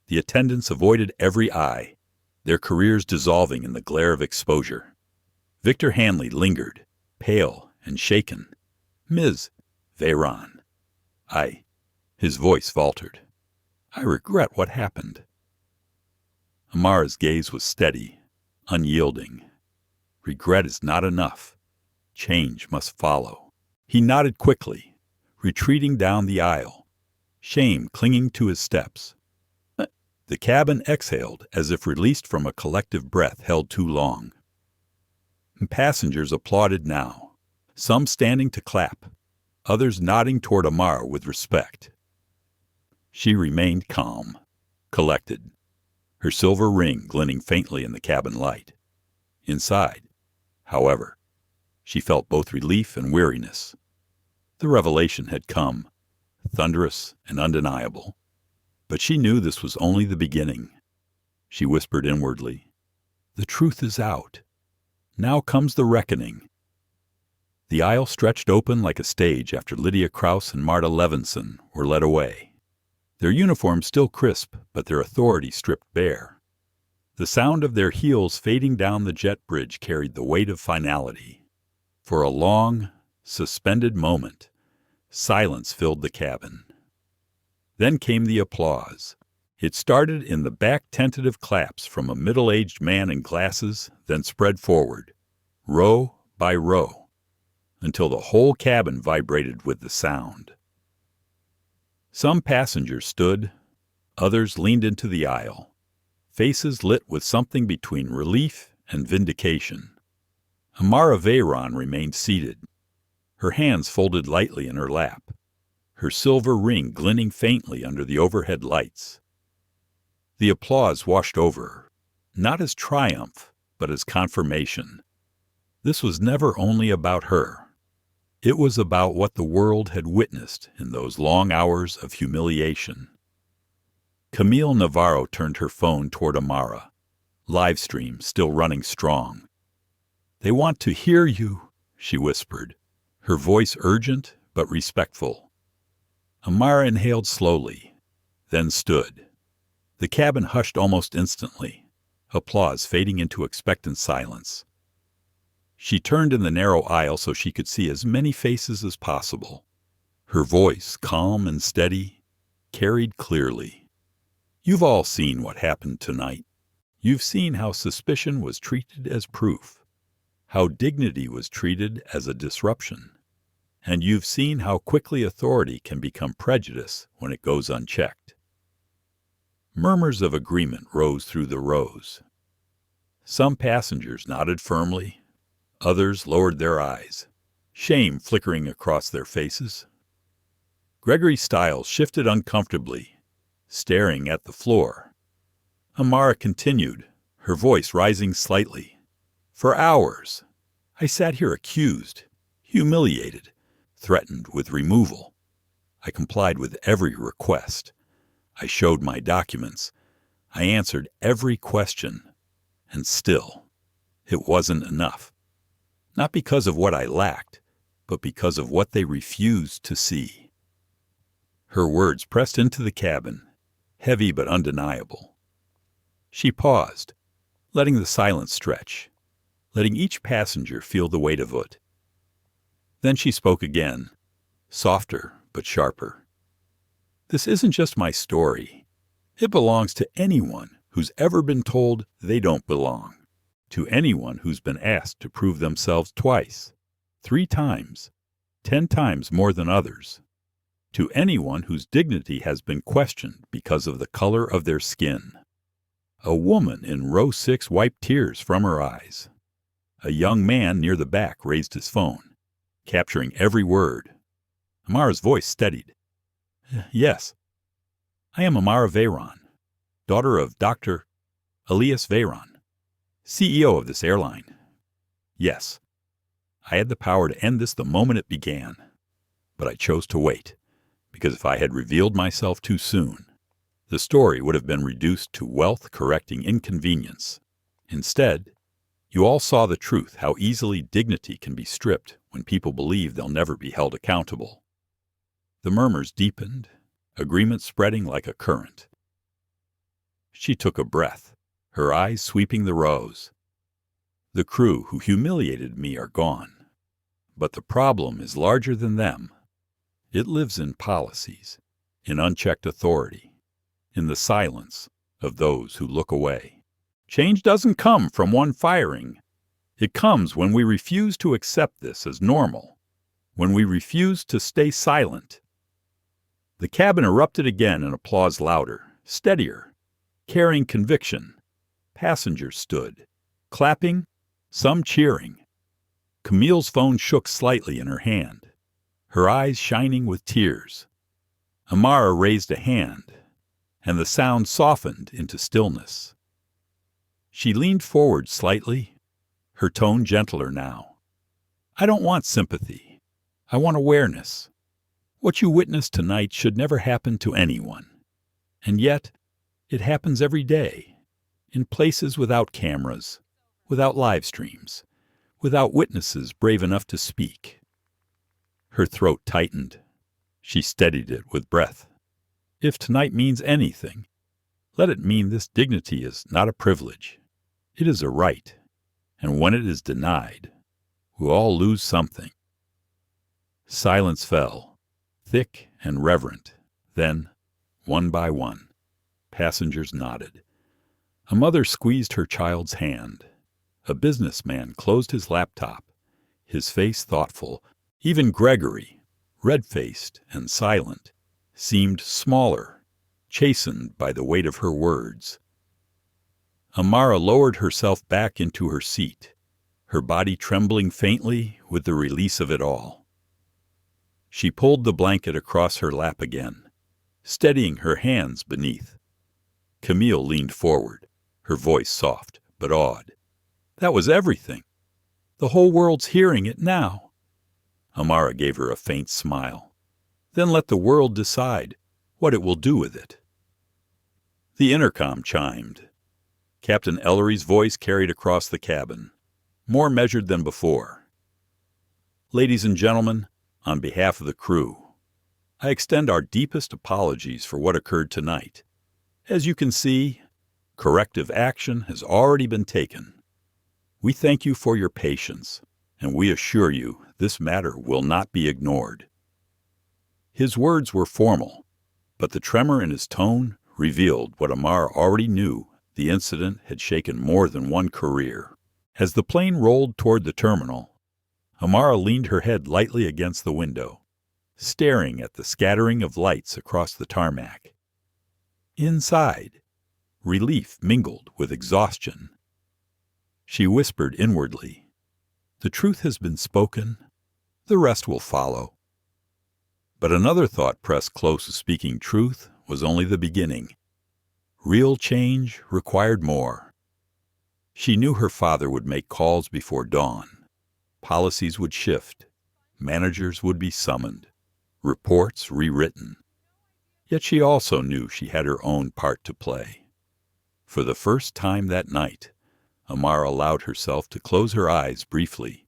The attendants avoided every eye, their careers dissolving in the glare of exposure. Victor Hanley lingered, pale and shaken. "Ms. Veyron, His voice faltered. "I regret what happened." Amara's gaze was steady, unyielding. Regret is not enough. Change must follow. He nodded quickly, retreating down the aisle, shame clinging to his steps. The cabin exhaled as if released from a collective breath held too long. Passengers applauded now, some standing to clap, others nodding toward Amara with respect. She remained calm, collected, her silver ring glinting faintly in the cabin light. Inside, however, she felt both relief and weariness. The revelation had come, thunderous and undeniable. But she knew this was only the beginning. She whispered inwardly, "The truth is out. Now comes the reckoning." The aisle stretched open like a stage after Lydia Krause and Marta Levinson were led away. Their uniforms still crisp, but their authority stripped bare. The sound of their heels fading down the jet bridge carried the weight of finality. For a long, suspended moment, silence filled the cabin. Then came the applause. It started in the back tentative claps from a middle-aged man in glasses, then spread forward, row by row, until the whole cabin vibrated with the sound. Some passengers stood, others leaned into the aisle, faces lit with something between relief and vindication. Amara Veyron remained seated, her hands folded lightly in her lap, her silver ring glinting faintly under the overhead lights. The applause washed over her, not as triumph, but as confirmation. This was never only about her. It was about what the world had witnessed in those long hours of humiliation. Camille Navarro turned her phone toward Amara, live stream still running strong. "They want to hear you," she whispered, her voice urgent but respectful. Amara inhaled slowly, then stood. The cabin hushed almost instantly, applause fading into expectant silence. She turned in the narrow aisle so she could see as many faces as possible. Her voice, calm and steady, carried clearly. "You've all seen what happened tonight. You've seen how suspicion was treated as proof, how dignity was treated as a disruption. And you've seen how quickly authority can become prejudice when it goes unchecked." Murmurs of agreement rose through the rows. Some passengers nodded firmly, others lowered their eyes, shame flickering across their faces. Gregory Stiles shifted uncomfortably, staring at the floor. Amara continued, her voice rising slightly. "For hours, I sat here accused, humiliated, threatened with removal. I complied with every request. I showed my documents. I answered every question. And still, it wasn't enough. Not because of what I lacked, but because of what they refused to see." Her words pressed into the cabin, heavy but undeniable. She paused, letting the silence stretch, letting each passenger feel the weight of it. Then she spoke again, softer but sharper. "This isn't just my story. It belongs to anyone who's ever been told they don't belong, to anyone who's been asked to prove themselves twice, 3 times, 10 times more than others, to anyone whose dignity has been questioned because of the color of their skin." A woman in row 6 wiped tears from her eyes. A young man near the back raised his phone, capturing every word. Amara's voice steadied. "Yes, I am Amara Veyron, daughter of Dr. Elias Veyron, CEO of this airline. Yes, I had the power to end this the moment it began, but I chose to wait, because if I had revealed myself too soon, the story would have been reduced to wealth-correcting inconvenience. Instead, you all saw the truth, how easily dignity can be stripped when people believe they'll never be held accountable." The murmurs deepened, agreement spreading like a current. She took a breath, her eyes sweeping the rows. "The crew who humiliated me are gone, but the problem is larger than them. It lives in policies, in unchecked authority, in the silence of those who look away." Change doesn't come from one firing. It comes when we refuse to accept this as normal, when we refuse to stay silent. The cabin erupted again in applause, louder, steadier, carrying conviction. Passengers stood, clapping, some cheering. Camille's phone shook slightly in her hand, her eyes shining with tears. Amara raised a hand, and the sound softened into stillness. She leaned forward slightly, her tone gentler now. I don't want sympathy. I want awareness. What you witnessed tonight should never happen to anyone. And yet, it happens every day, in places without cameras, without live streams, without witnesses brave enough to speak. Her throat tightened. She steadied it with breath. If tonight means anything, let it mean this dignity is not a privilege. It is a right. And when it is denied, we all lose something. Silence fell, thick and reverent. Then, one by one, passengers nodded. A mother squeezed her child's hand. A businessman closed his laptop, his face thoughtful. Even Gregory, red-faced and silent, seemed smaller, chastened by the weight of her words. Amara lowered herself back into her seat, her body trembling faintly with the release of it all. She pulled the blanket across her lap again, steadying her hands beneath. Camille leaned forward, her voice soft but awed. That was everything. The whole world's hearing it now. Amara gave her a faint smile. Then let the world decide what it will do with it. The intercom chimed. Captain Ellery's voice carried across the cabin, more measured than before. Ladies and gentlemen, on behalf of the crew, I extend our deepest apologies for what occurred tonight. As you can see, corrective action has already been taken. We thank you for your patience, and we assure you this matter will not be ignored. His words were formal, but the tremor in his tone revealed what Amara already knew: the incident had shaken more than one career. As the plane rolled toward the terminal, Amara leaned her head lightly against the window, staring at the scattering of lights across the tarmac. Inside, relief mingled with exhaustion. She whispered inwardly, "The truth has been spoken. The rest will follow." But another thought pressed close. Speaking truth was only the beginning. Real change required more. She knew her father would make calls before dawn. Policies would shift. Managers would be summoned. Reports rewritten. Yet she also knew she had her own part to play. For the first time that night, Amara allowed herself to close her eyes briefly.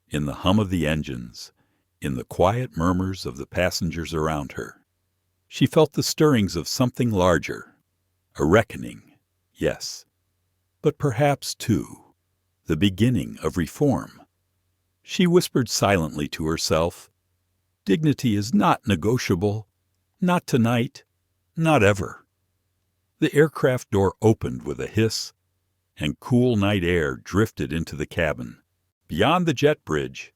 In the hum of the engines, in the quiet murmurs of the passengers around her, she felt the stirrings of something larger. A reckoning, yes, but perhaps, too, the beginning of reform. She whispered silently to herself, "Dignity is not negotiable, not tonight, not ever." The aircraft door opened with a hiss, and cool night air drifted into the cabin. Beyond the jet bridge,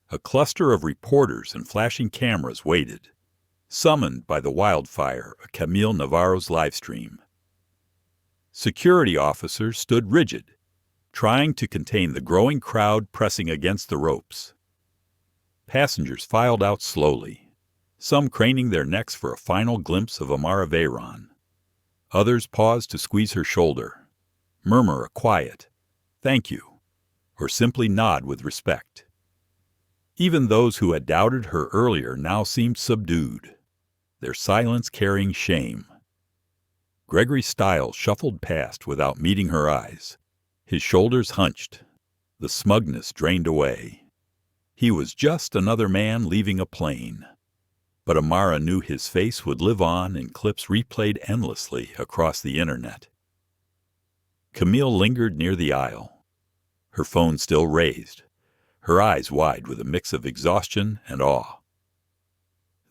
a cluster of reporters and flashing cameras waited, summoned by the wildfire of Camille Navarro's livestream. Security officers stood rigid, trying to contain the growing crowd pressing against the ropes. Passengers filed out slowly, some craning their necks for a final glimpse of Amara Veyron. Others paused to squeeze her shoulder, murmur a quiet, "Thank you," or simply nod with respect. Even those who had doubted her earlier now seemed subdued, their silence carrying shame. Gregory Stiles shuffled past without meeting her eyes, his shoulders hunched, the smugness drained away. He was just another man leaving a plane. But Amara knew his face would live on in clips replayed endlessly across the internet. Camille lingered near the aisle, her phone still raised, her eyes wide with a mix of exhaustion and awe.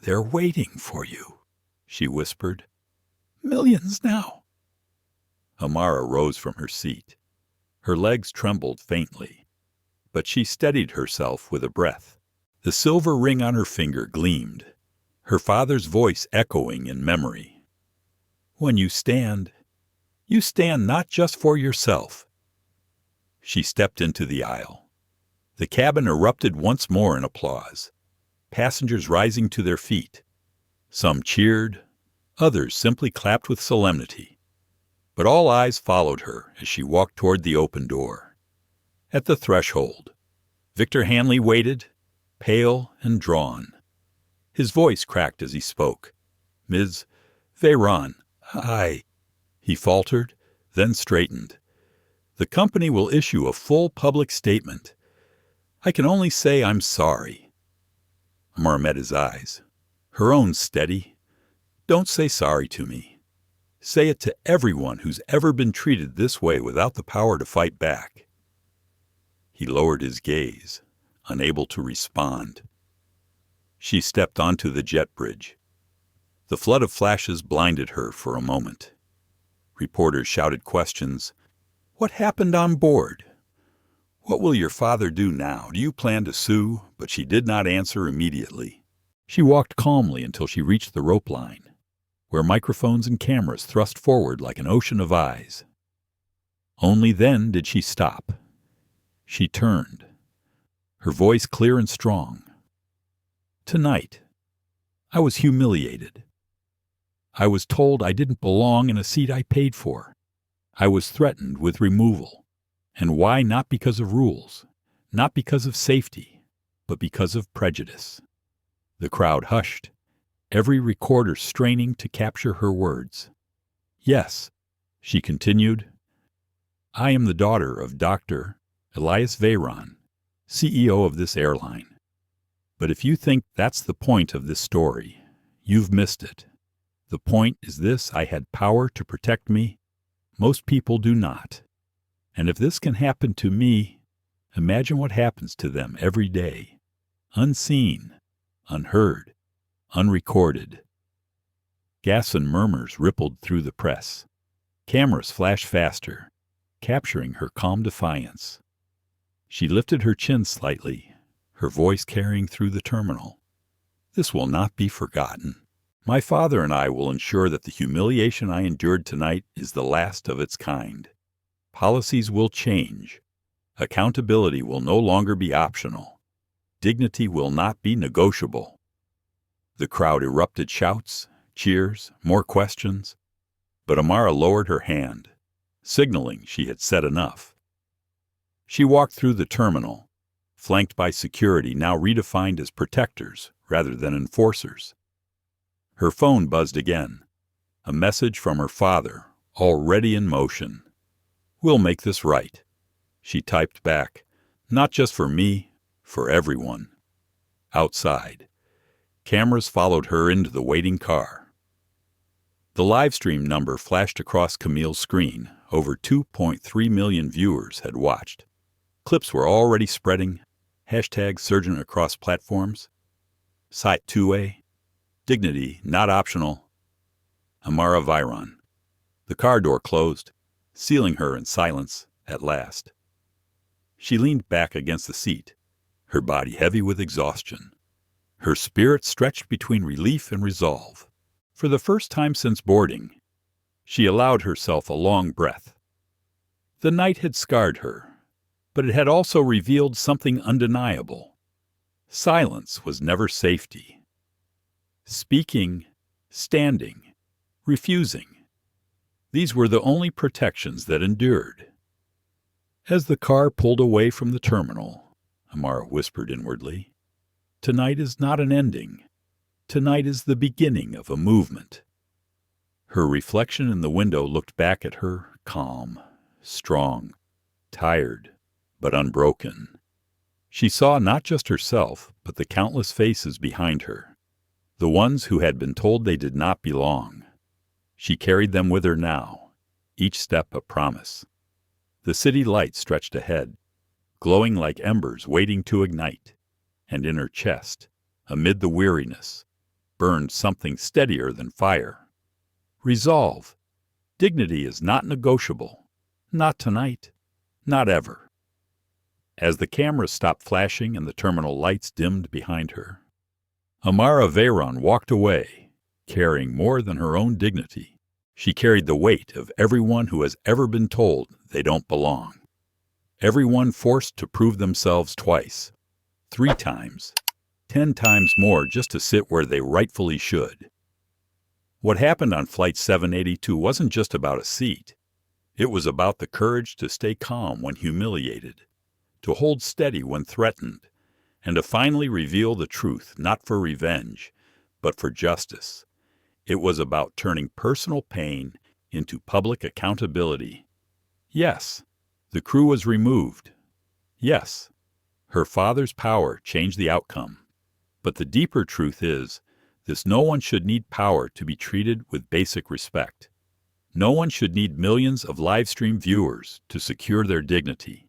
"They're waiting for you," she whispered. "Millions now." Amara rose from her seat. Her legs trembled faintly, but she steadied herself with a breath. The silver ring on her finger gleamed, her father's voice echoing in memory. "When you stand not just for yourself." She stepped into the aisle. The cabin erupted once more in applause, passengers rising to their feet. Some cheered, others simply clapped with solemnity. But all eyes followed her as she walked toward the open door. At the threshold, Victor Hanley waited, pale and drawn. His voice cracked as he spoke. "Ms. Veyron, he faltered, then straightened. "The company will issue a full public statement. I can only say I'm sorry." Amara met his eyes, her own steady. "Don't say sorry to me. Say it to everyone who's ever been treated this way without the power to fight back." He lowered his gaze, unable to respond. She stepped onto the jet bridge. The flood of flashes blinded her for a moment. Reporters shouted questions. "What happened on board? What will your father do now? Do you plan to sue?" But she did not answer immediately. She walked calmly until she reached the rope line, where microphones and cameras thrust forward like an ocean of eyes. Only then did she stop. She turned, her voice clear and strong. "Tonight, I was humiliated. I was told I didn't belong in a seat I paid for. I was threatened with removal. And why? Not because of rules, not because of safety, but because of prejudice." The crowd hushed, every recorder straining to capture her words. "Yes," she continued, "I am the daughter of Dr. Elias Veyron, CEO of this airline. But if you think that's the point of this story, you've missed it. The point is this: I had power to protect me. Most people do not. And if this can happen to me, imagine what happens to them every day. Unseen, unheard, unrecorded." Gasps and murmurs rippled through the press. Cameras flashed faster, capturing her calm defiance. She lifted her chin slightly, her voice carrying through the terminal. "This will not be forgotten. My father and I will ensure that the humiliation I endured tonight is the last of its kind. Policies will change. Accountability will no longer be optional. Dignity will not be negotiable." The crowd erupted shouts, cheers, more questions. But Amara lowered her hand, signaling she had said enough. She walked through the terminal, flanked by security now redefined as protectors rather than enforcers. Her phone buzzed again, a message from her father, already in motion. "We'll make this right," she typed back, "not just for me, for everyone." Outside, cameras followed her into the waiting car. The livestream number flashed across Camille's screen. Over 2.3 million viewers had watched. Clips were already spreading, hashtags surging across platforms. Site 2A, dignity not optional. Amara Veyron. The car door closed, sealing her in silence at last. She leaned back against the seat, her body heavy with exhaustion, her spirit stretched between relief and resolve. For the first time since boarding, she allowed herself a long breath. The night had scarred her, but it had also revealed something undeniable. Silence was never safety. Speaking, standing, refusing, these were the only protections that endured. As the car pulled away from the terminal, Amara whispered inwardly, "Tonight is not an ending. Tonight is the beginning of a movement." Her reflection in the window looked back at her, calm, strong, tired, but unbroken. She saw not just herself, but the countless faces behind her, the ones who had been told they did not belong. She carried them with her now, each step a promise. The city light stretched ahead, glowing like embers waiting to ignite, and in her chest, amid the weariness, burned something steadier than fire. Resolve, Dignity is not negotiable. Not tonight. Not ever. As the cameras stopped flashing and the terminal lights dimmed behind her, Amara Veyron walked away, carrying more than her own dignity. She carried the weight of everyone who has ever been told they don't belong. Everyone forced to prove themselves twice, 3 times, 10 times more just to sit where they rightfully should. What happened on Flight 782 wasn't just about a seat. It was about the courage to stay calm when humiliated, to hold steady when threatened, and to finally reveal the truth, not for revenge, but for justice. It was about turning personal pain into public accountability. Yes, the crew was removed. Yes, her father's power changed the outcome. But the deeper truth is, no one should need power to be treated with basic respect. No one should need millions of live stream viewers to secure their dignity.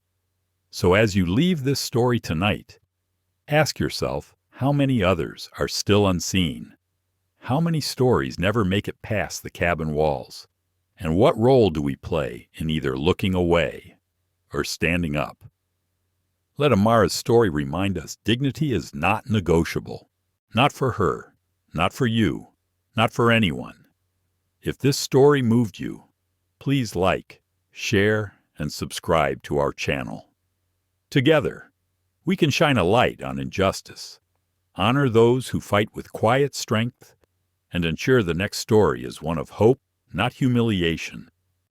So as you leave this story tonight, ask yourself how many others are still unseen. How many stories never make it past the cabin walls? And what role do we play in either looking away or standing up? Let Amara's story remind us dignity is not negotiable. Not for her, not for you, not for anyone. If this story moved you, please like, share, and subscribe to our channel. Together, we can shine a light on injustice, honor those who fight with quiet strength, and ensure the next story is one of hope, not humiliation,